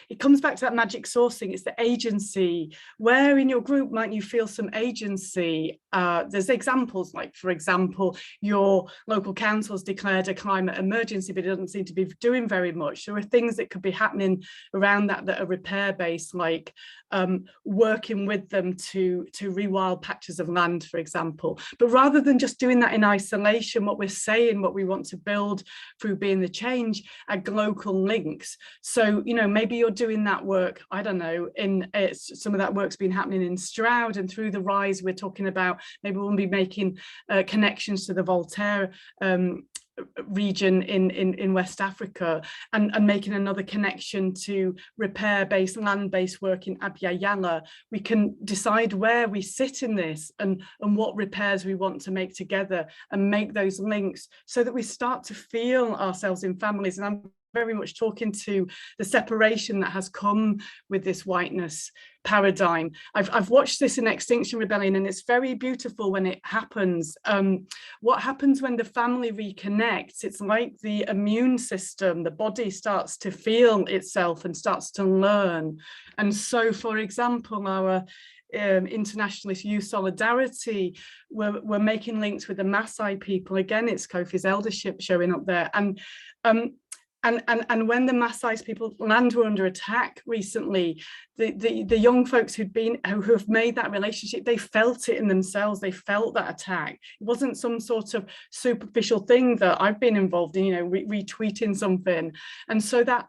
it comes back to that magic sourcing, it's the agency. Where in your group might you feel some agency? There's examples like, for example, your local council's declared a climate emergency, but it doesn't seem to be doing very much. There are things that could be happening around that are repair based, like working with them to rewild patches of land, for example. But rather than just doing that in isolation, what we're saying, what we want to build through Being the Change are local links. So, maybe you're doing that work, I don't know, some of that work's been happening in Stroud, and through the Rise, we're talking about maybe we'll be making connections to the Voltaire region in West Africa, and making another connection to repair-based, land-based work in Abya Yala. We can decide where we sit in this and what repairs we want to make together, and make those links so that we start to feel ourselves in families. And I'm very much talking to the separation that has come with this whiteness paradigm. I've watched this in Extinction Rebellion, and it's very beautiful when it happens. What happens when the family reconnects? It's like the immune system, the body starts to feel itself and starts to learn. And so, for example, our internationalist youth solidarity, we're making links with the Maasai people. Again, it's Kofi's eldership showing up there. And when the Maasai people's land were under attack recently, the young folks who have made that relationship, they felt it in themselves. They felt that attack. It wasn't some sort of superficial thing that I've been involved in, retweeting something. And so that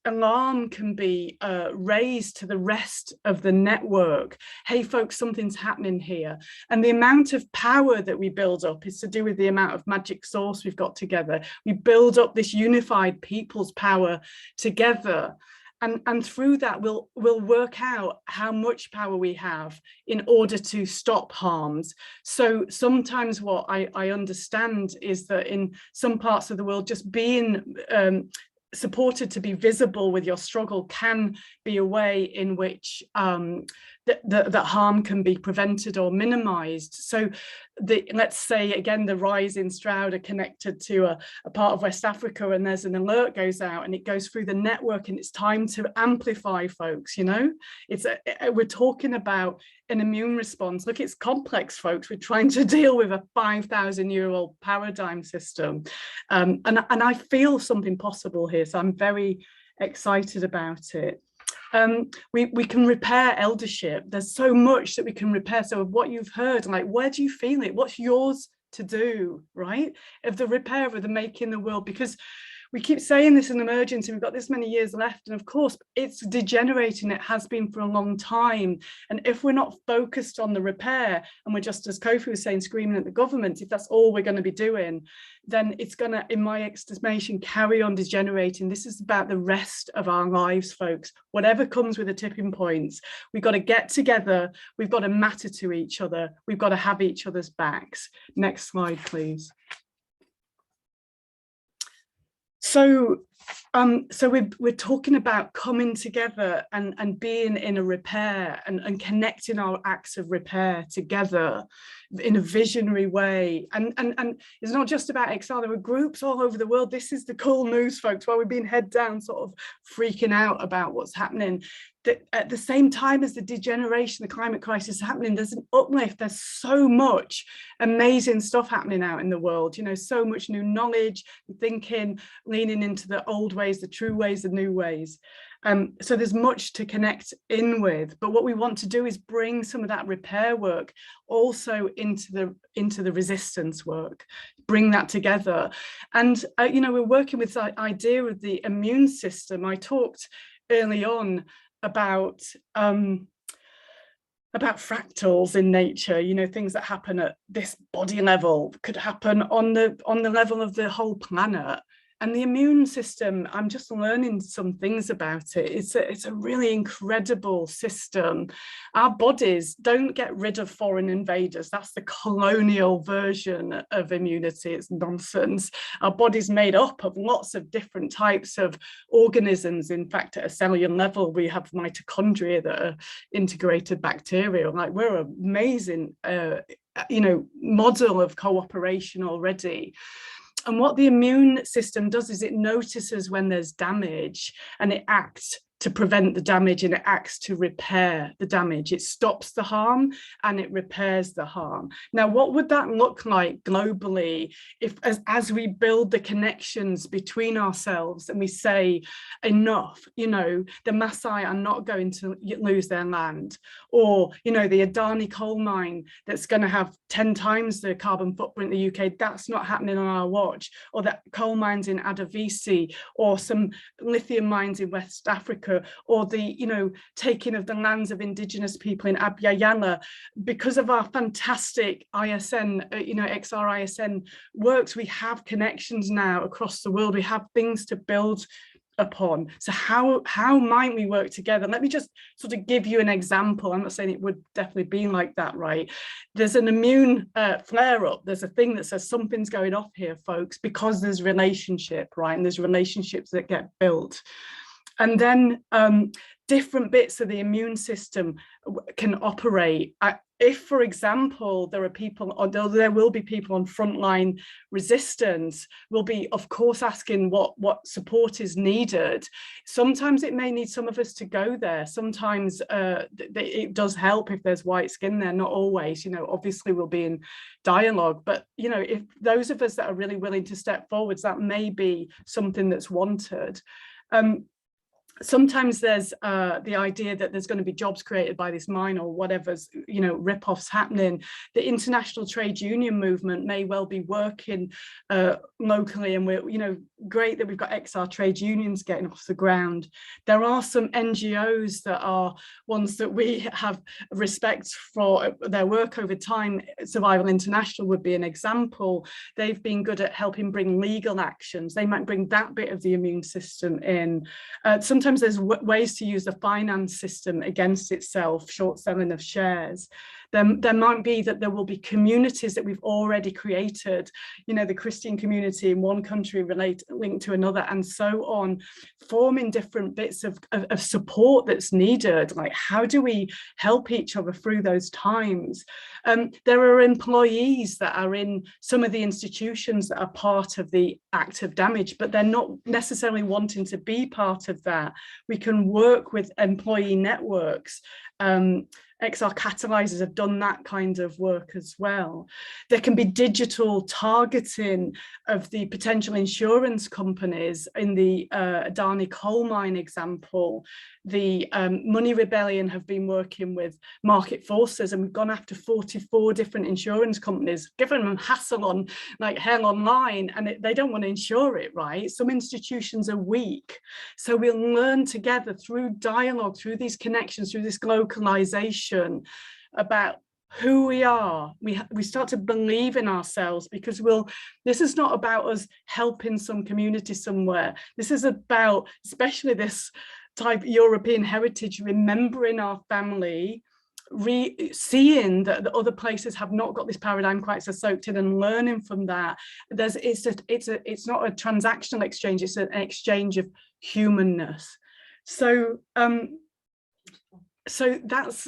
alarm can be raised to the rest of the network. Hey folks, something's happening here. And the amount of power that we build up is to do with the amount of magic source we've got together. We build up this unified people's power together. And through that, we'll work out how much power we have in order to stop harms. So sometimes what I understand is that in some parts of the world, just being supported to be visible with your struggle can be a way in which that harm can be prevented or minimized. So let's say again, the Rise in Stroud are connected to a part of West Africa, and there's an alert goes out and it goes through the network, and it's time to amplify folks. We're talking about an immune response. Look, it's complex, folks. We're trying to deal with a 5,000-year-old paradigm system, and I feel something possible here, so I'm very excited about it. We can repair eldership. There's so much that we can repair. So what you've heard, like, where do you feel it? What's yours to do, right? Of the repair, of the making the world, because we keep saying this in emergency, we've got this many years left, and of course it's degenerating. It has been for a long time, and if we're not focused on the repair, and we're just, as Kofi was saying, screaming at the government, if that's all we're going to be doing, then it's going to, in my estimation, carry on degenerating. This is about the rest of our lives, folks. Whatever comes with the tipping points, we've got to get together, we've got to matter to each other, we've got to have each other's backs. Next slide, please. So we're talking about coming together and being in a repair and connecting our acts of repair together in a visionary way. And it's not just about XR, there are groups all over the world. This is the cool news, folks, while we've been head down sort of freaking out about what's happening. That at the same time as the degeneration, the climate crisis is happening, there's an uplift. There's so much amazing stuff happening out in the world, you know, so much new knowledge, thinking, leaning into the old ways, the true ways, the new ways. So there's much to connect in with, but what we want to do is bring some of that repair work also into the resistance work, bring that together. And you know, we're working with the idea of the immune system. I talked early on about fractals in nature, you know, things that happen at this body level could happen on the level of the whole planet. And the immune system, I'm just learning some things about it. It's a really incredible system. Our bodies don't get rid of foreign invaders. That's the colonial version of immunity. It's nonsense. Our body's made up of lots of different types of organisms. In fact, at a cellular level, we have mitochondria that are integrated bacteria. Like, we're an amazing, you know, model of cooperation already. And what the immune system does is it notices when there's damage and it acts to prevent the damage, and it acts to repair the damage. It stops the harm and it repairs the harm. Now, what would that look like globally if, as we build the connections between ourselves and we say, enough, you know, the Maasai are not going to lose their land, or, you know, the Adani coal mine that's going to have 10 times the carbon footprint in the UK, that's not happening on our watch, or that coal mines in Adavisi, or some lithium mines in West Africa, or the, you know, taking of the lands of indigenous people in Abya. Because of our fantastic ISN, you know, XR ISN works, we have connections now across the world. We have things to build upon. So how might we work together? Let me just sort of give you an example. I'm not saying it would definitely be like that, right? There's an immune flare-up. There's a thing that says something's going off here, folks, because there's relationship, right? And there's relationships that get built. And then different bits of the immune system can operate. If, for example, there are people, or there will be people on frontline resistance, we'll be, of course, asking what support is needed. Sometimes it may need some of us to go there. Sometimes it does help if there's white skin there, not always, you know, obviously we'll be in dialogue. But, you know, if those of us that are really willing to step forwards, that may be something that's wanted. Sometimes there's the idea that there's going to be jobs created by this mine or whatever's, you know, rip-offs happening. The international trade union movement may well be working locally, and we're, you know, great that we've got XR trade unions getting off the ground. There are some NGOs that are ones that we have respect for their work over time. Survival International would be an example. They've been good at helping bring legal actions. They might bring that bit of the immune system in. Sometimes there's ways to use the finance system against itself, short selling of shares. There might be that there will be communities that we've already created, you know, the Christian community in one country linked to another, and so on, forming different bits of support that's needed. Like, how do we help each other through those times? There are employees that are in some of the institutions that are part of the act of damage, but they're not necessarily wanting to be part of that. We can work with employee networks. XR catalyzers have done that kind of work as well. There can be digital targeting of the potential insurance companies. In the Adani coal mine example, the Money Rebellion have been working with market forces, and we've gone after 44 different insurance companies, giving them hassle on like hell online, and they don't want to insure it, right? Some institutions are weak. So we'll learn together through dialogue, through these connections, through this globalization, about who we are. We start to believe in ourselves, because this is not about us helping some community somewhere. This is about, especially this type European heritage, remembering our family, seeing that the other places have not got this paradigm quite so soaked in, and learning from that. It's not a transactional exchange, it's an exchange of humanness. So so that's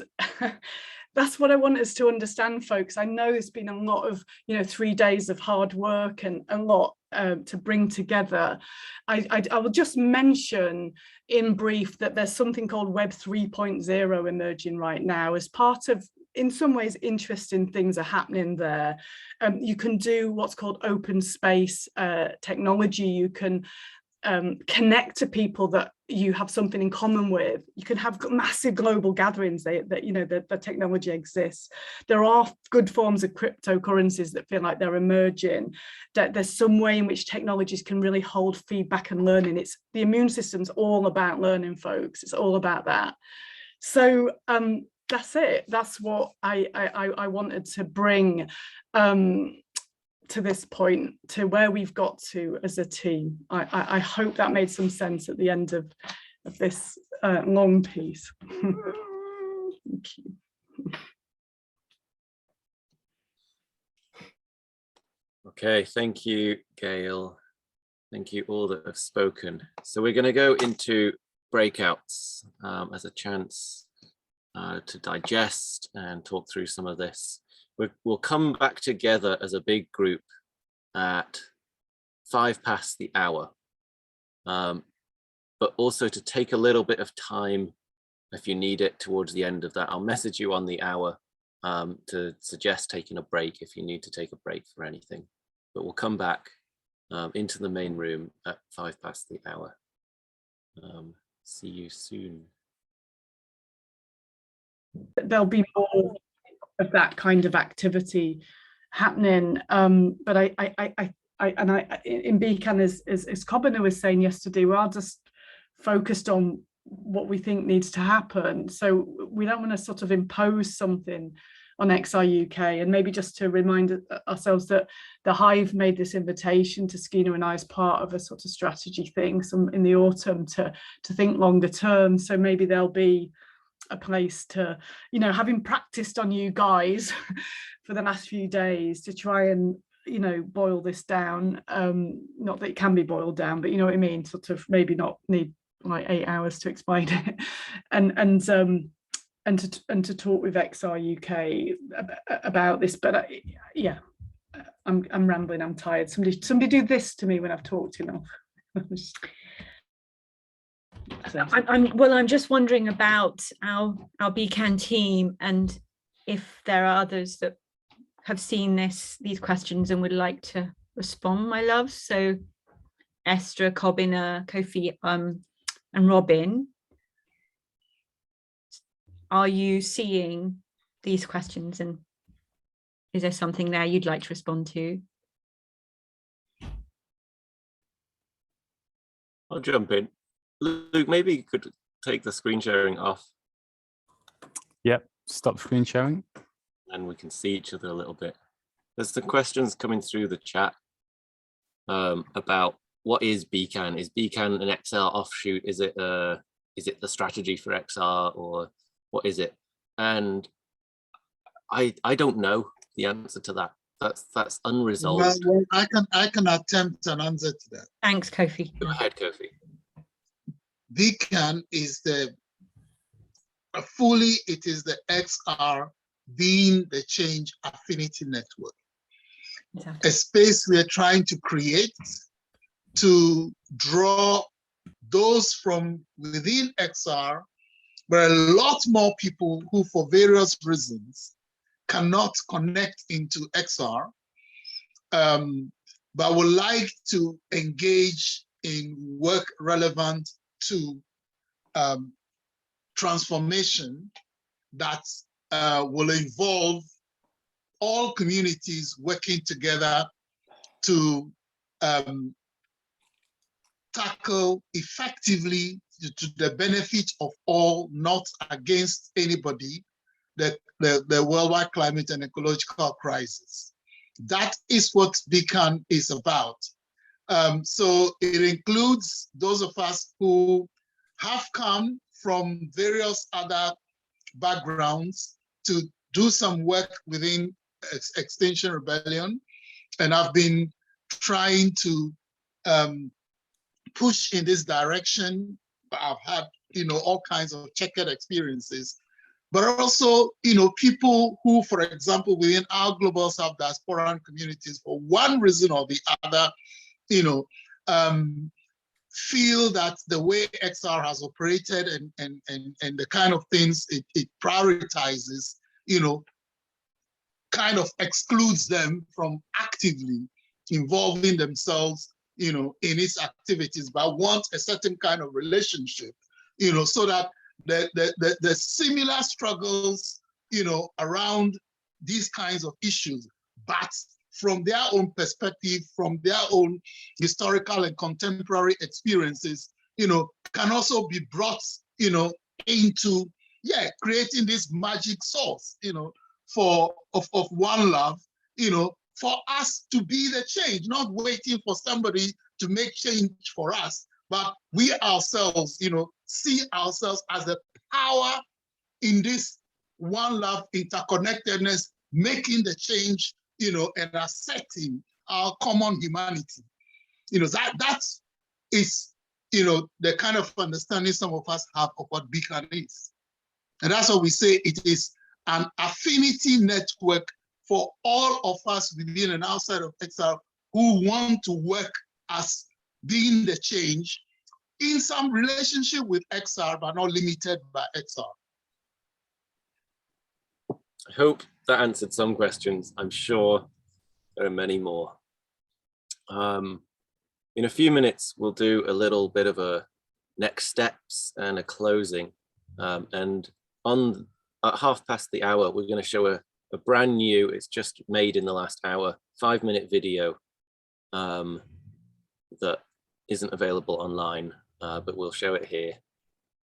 that's what I want us to understand, folks. I know there's been a lot of 3 days of hard work and a lot to bring together. I will just mention in brief that there's something called Web 3.0 emerging right now as part of, in some ways, interesting things are happening there. You can do what's called open space technology. You can connect to people that you have something in common with. You can have massive global gatherings that the technology exists. There are good forms of cryptocurrencies that feel like they're emerging, that there's some way in which technologies can really hold feedback and learning. It's the immune system's all about learning, folks. It's all about that. So that's it. That's what I wanted to bring to this point, to where we've got to as a team. I hope that made some sense at the end of this long piece. Thank you. Okay, thank you, Gail. Thank you all that have spoken. So we're going to go into breakouts as a chance to digest and talk through some of this. We'll come back together as a big group at 5 past the hour, but also to take a little bit of time if you need it towards the end of that. I'll message you on the hour to suggest taking a break if you need to take a break for anything, but we'll come back into the main room at 5 past the hour. See you soon. There'll be more of that kind of activity happening, but I in BCAN, as Cobiner was saying yesterday, we are just focused on what we think needs to happen. So we don't want to sort of impose something on XR UK, and maybe just to remind ourselves that the Hive made this invitation to Skeena and I as part of a sort of strategy thing in the autumn to think longer term. So maybe there'll be a place to, having practiced on you guys for the last few days, to try and, boil this down. Not that it can be boiled down, but you know what I mean, sort of maybe not need like 8 hours to explain it, and to talk with XR UK about this. But yeah, I'm rambling, I'm tired. Somebody do this to me when I've talked enough. I'm just wondering about our BCAN team, and if there are others that have seen these questions and would like to respond, my love. So Esther, Cobiner, Kofi, and Robin, are you seeing these questions, and is there something there you'd like to respond to? I'll jump in. Luke, maybe you could take the screen sharing off. Yep, stop screen sharing. And we can see each other a little bit. There's some questions coming through the chat about what is BCAN? Is BCAN an XR offshoot? Is it the strategy for XR, or what is it? And I don't know the answer to that. That's unresolved. Well, I can attempt an answer to that. Thanks, Kofi. Go ahead, Kofi. BCAN is the XR being the Change Affinity Network. Exactly. A space we are trying to create to draw those from within XR, but a lot more people who for various reasons cannot connect into XR, but would like to engage in work relevant to transformation that will involve all communities working together to tackle effectively, to the benefit of all, not against anybody, the worldwide climate and ecological crisis. That is what BCAN is about. So it includes those of us who have come from various other backgrounds to do some work within Extinction Rebellion, and I've been trying to push in this direction. I've had, all kinds of checkered experiences, but also, people who, for example, within our global South diasporan communities, for one reason or the other, feel that the way XR has operated and the kind of things it prioritizes, kind of excludes them from actively involving themselves, in its activities, but want a certain kind of relationship, so that the similar struggles, around these kinds of issues, but from their own perspective, from their own historical and contemporary experiences, can also be brought, into, creating this magic source, of one love, for us to be the change, not waiting for somebody to make change for us, but we ourselves, see ourselves as the power in this one love interconnectedness, making the change, and accepting our common humanity. That is, the kind of understanding some of us have of what Beacon is. And that's what we say it is an affinity network for all of us within and outside of XR who want to work as being the change in some relationship with XR, but not limited by XR. I hope that answered some questions. I'm sure there are many more. In a few minutes, we'll do a little bit of a next steps and a closing. And at 1:30, we're going to show a brand new, it's just made in the last hour, 5-minute video that isn't available online, but we'll show it here.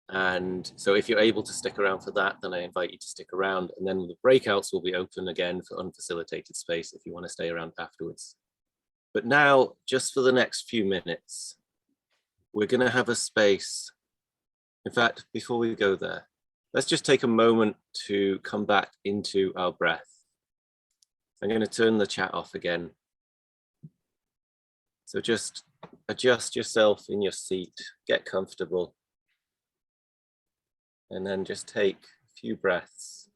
And so if you're able to stick around for that, then I invite you to stick around, and then the breakouts will be open again for unfacilitated space if you want to stay around afterwards. But now, just for the next few minutes, we're going to have a space. In fact, before we go there, let's just take a moment to come back into our breath. I'm going to turn the chat off again. So just adjust yourself in your seat, get comfortable, and then just take a few breaths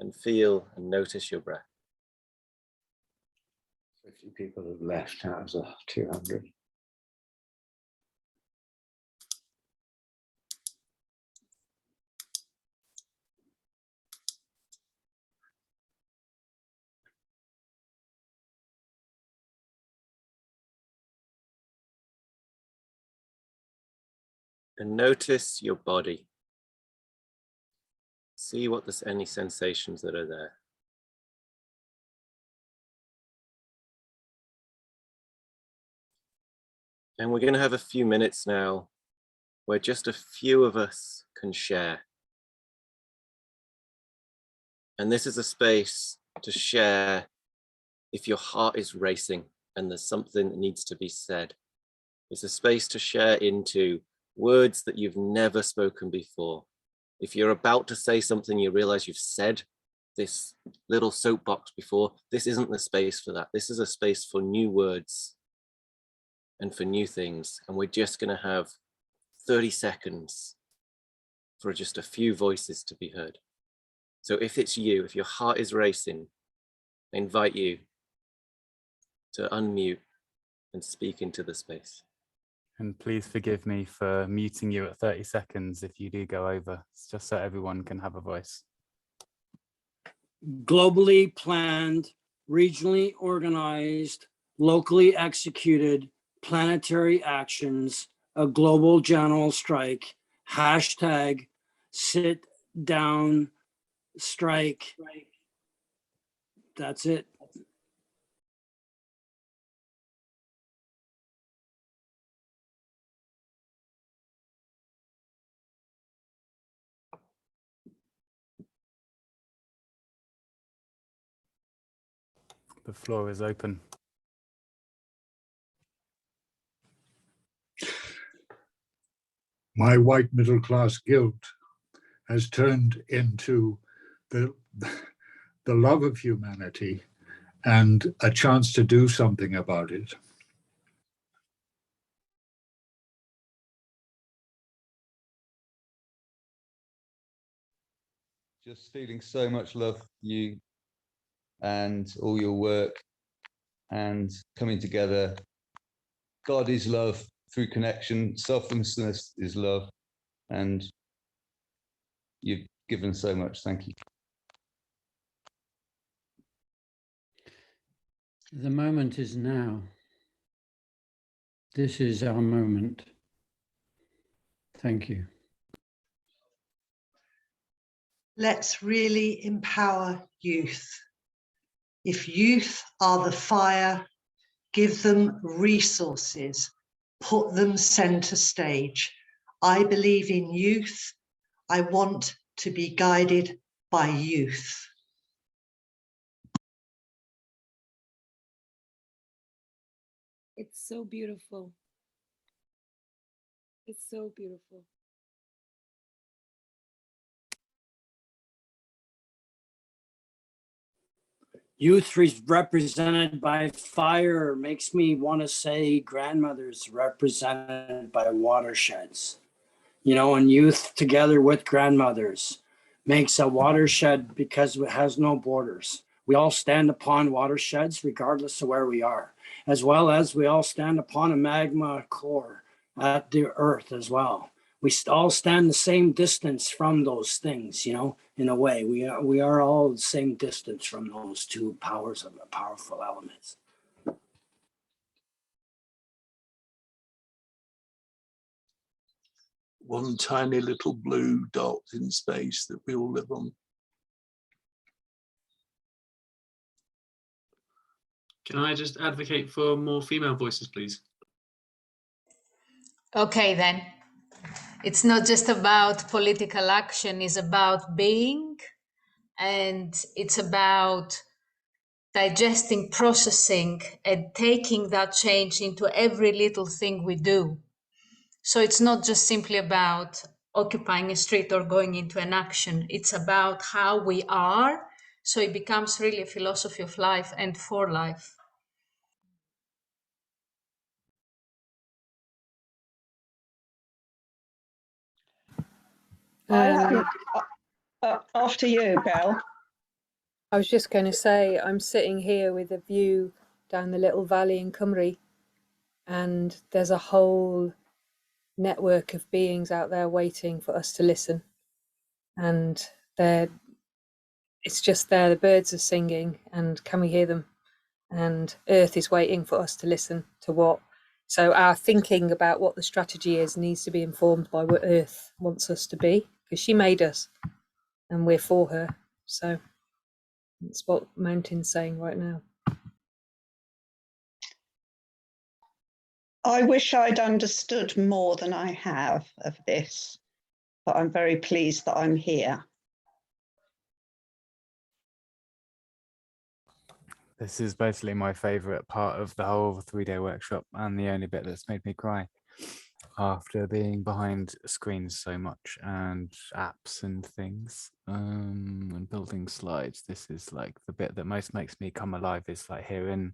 and feel and notice your breath. 50 people have left out of 200. And notice your body. See what there's any sensations that are there. And we're going to have a few minutes now where just a few of us can share. And this is a space to share if your heart is racing and there's something that needs to be said. It's a space to share into words that you've never spoken before. If you're about to say something, you realize you've said this little soapbox before, this isn't the space for that. This is a space for new words and for new things. And we're just going to have 30 seconds for just a few voices to be heard. So if it's you, if your heart is racing, I invite you to unmute and speak into the space. And please forgive me for muting you at 30 seconds if you do go over. It's just so everyone can have a voice. Globally planned, regionally organized, locally executed planetary actions, a global general strike, hashtag sit down strike. That's it. The floor is open. My white middle class guilt has turned into the love of humanity and a chance to do something about it. Just feeling so much love for you and all your work and coming together. God is love through connection. Selflessness is love. And you've given so much. Thank you. The moment is now. This is our moment. Thank you. Let's really empower youth. If youth are the fire, give them resources, put them center stage. I believe in youth. I want to be guided by youth. It's so beautiful. It's so beautiful. Youth represented by fire makes me want to say grandmothers represented by watersheds. You know, and youth together with grandmothers makes a watershed because it has no borders. We all stand upon watersheds regardless of where we are, as well as we all stand upon a magma core at the earth as well. We all stand the same distance from those things, you know, in a way. We are all the same distance from those two powers of powerful elements. One tiny little blue dot in space that we all live on. Can I just advocate for more female voices, please? Okay, then. It's not just about political action, it's about being, and it's about digesting, processing, and taking that change into every little thing we do. So it's not just simply about occupying a street or going into an action. It's about how we are. So it becomes really a philosophy of life and for life. After you, Belle. I was just going to say, I'm sitting here with a view down the little valley in Cymru, and there's a whole network of beings out there waiting for us to listen. And it's just there, the birds are singing, and can we hear them? And Earth is waiting for us to listen to what. So our thinking about what the strategy is needs to be informed by what Earth wants us to be, because she made us and we're for her. So that's what Mountain's saying right now. I wish I'd understood more than I have of this, but I'm very pleased that I'm here. This is basically my favorite part of the whole 3-day workshop, and the only bit that's made me cry after being behind screens so much and apps and things and building slides. This is like the bit that most makes me come alive, is like hearing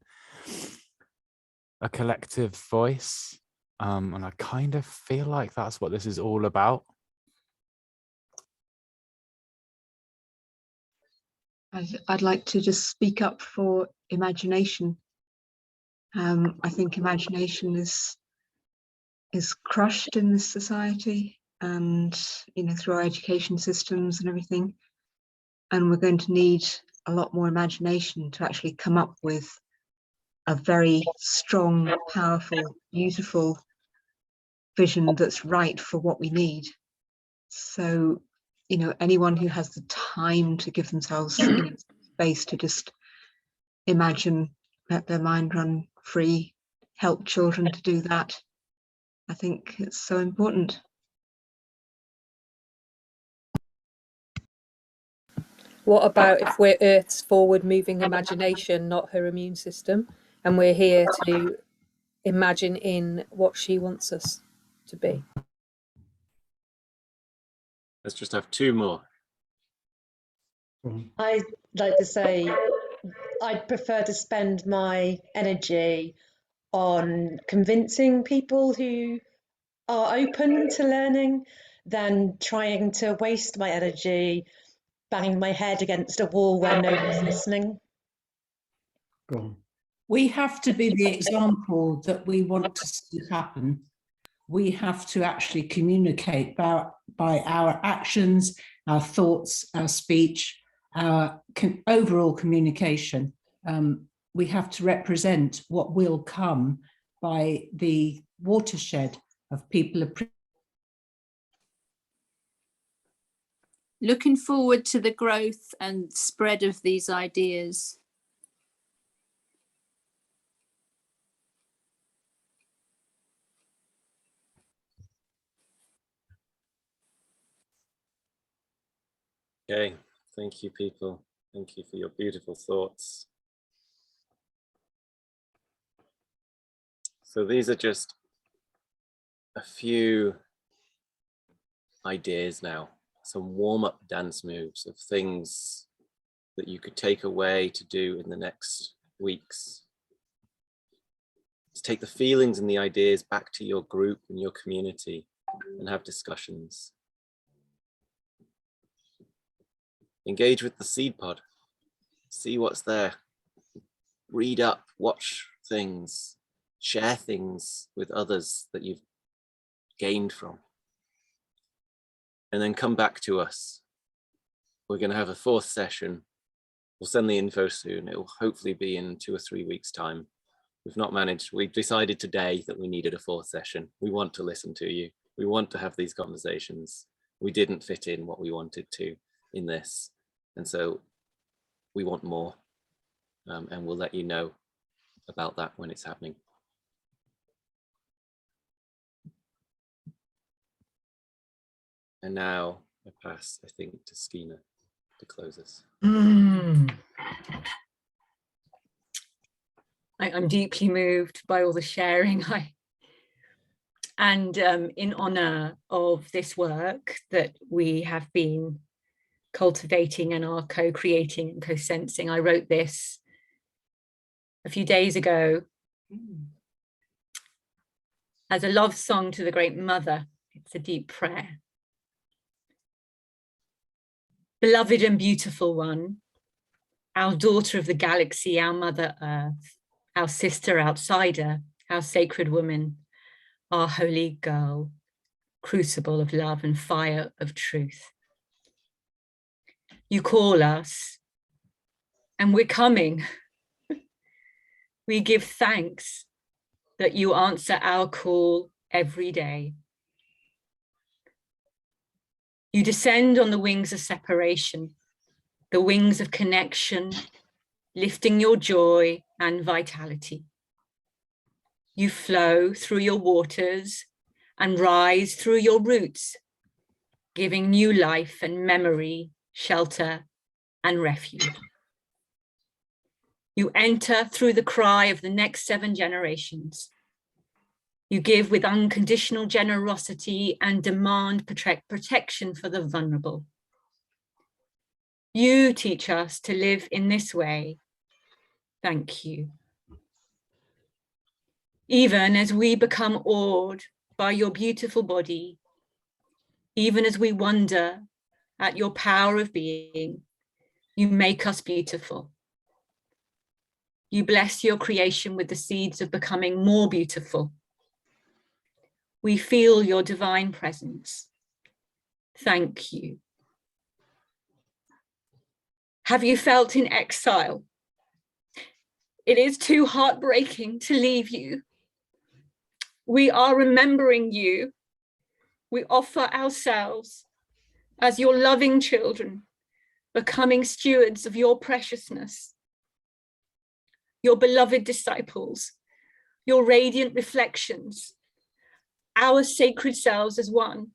a collective voice, and I kind of feel like that's what this is all about. I'd like to just speak up for imagination. I think imagination is crushed in this society, and through our education systems and everything. And we're going to need a lot more imagination to actually come up with a very strong, powerful, beautiful vision that's right for what we need. So, anyone who has the time to give themselves space to just imagine, let their mind run free, help children to do that. I think it's so important. What about if we're Earth's forward-moving imagination, not her immune system, and we're here to imagine in what she wants us to be? Let's just have 2 more. I'd like to say I'd prefer to spend my energy on convincing people who are open to learning than trying to waste my energy banging my head against a wall where no one's listening. We have to be the example that we want to see happen. We have to actually communicate by our actions, our thoughts, our speech, our overall communication. We have to represent what will come by the watershed of people. Looking forward to the growth and spread of these ideas. Okay, thank you, people. Thank you for your beautiful thoughts. So these are just a few ideas now, some warm-up dance moves of things that you could take away to do in the next weeks. To take the feelings and the ideas back to your group and your community and have discussions. Engage with the seed pod, see what's there, read up, watch things, share things with others that you've gained from. And then come back to us. We're going to have a 4th session. We'll send the info soon. It will hopefully be in 2 or 3 weeks' time. We've decided today that we needed a 4th session. We want to listen to you. We want to have these conversations. We didn't fit in what we wanted to in this. And so we want more. And we'll let you know about that when it's happening. And now I pass, I think, to Skeena to close us. I'm deeply moved by all the sharing. And in honor of this work that we have been cultivating and are co-creating and co-sensing, I wrote this a few days ago as a love song to the Great Mother. It's a deep prayer. Beloved and beautiful one, our daughter of the galaxy, our Mother Earth, our sister outsider, our sacred woman, our holy girl, crucible of love and fire of truth. You call us, and we're coming. We give thanks that you answer our call every day. You descend on the wings of separation, the wings of connection, lifting your joy and vitality. You flow through your waters and rise through your roots, giving new life and memory, shelter and refuge. You enter through the cry of the next 7 generations. You give with unconditional generosity and demand protection for the vulnerable. You teach us to live in this way. Thank you. Even as we become awed by your beautiful body, even as we wonder at your power of being, you make us beautiful. You bless your creation with the seeds of becoming more beautiful. We feel your divine presence. Thank you. Have you felt in exile? It is too heartbreaking to leave you. We are remembering you. We offer ourselves as your loving children, becoming stewards of your preciousness, your beloved disciples, your radiant reflections, our sacred selves as one.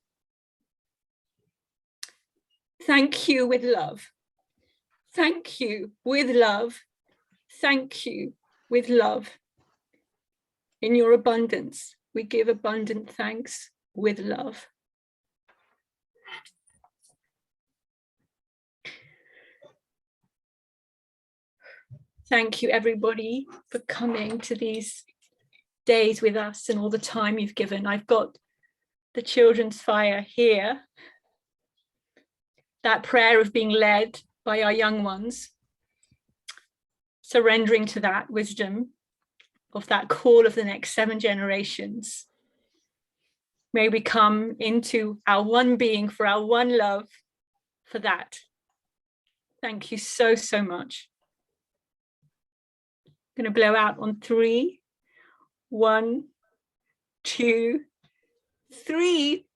Thank you with love. Thank you with love. Thank you with love. In your abundance, we give abundant thanks with love. thank you everybody for coming to these days with us and all the time you've given. I've got the children's fire here, that prayer of being led by our young ones, surrendering to that wisdom of that call of the next 7 generations. May we come into our one being for our one love for that. Thank you so, so much. I'm going to blow out on 3. 1, 2, 3.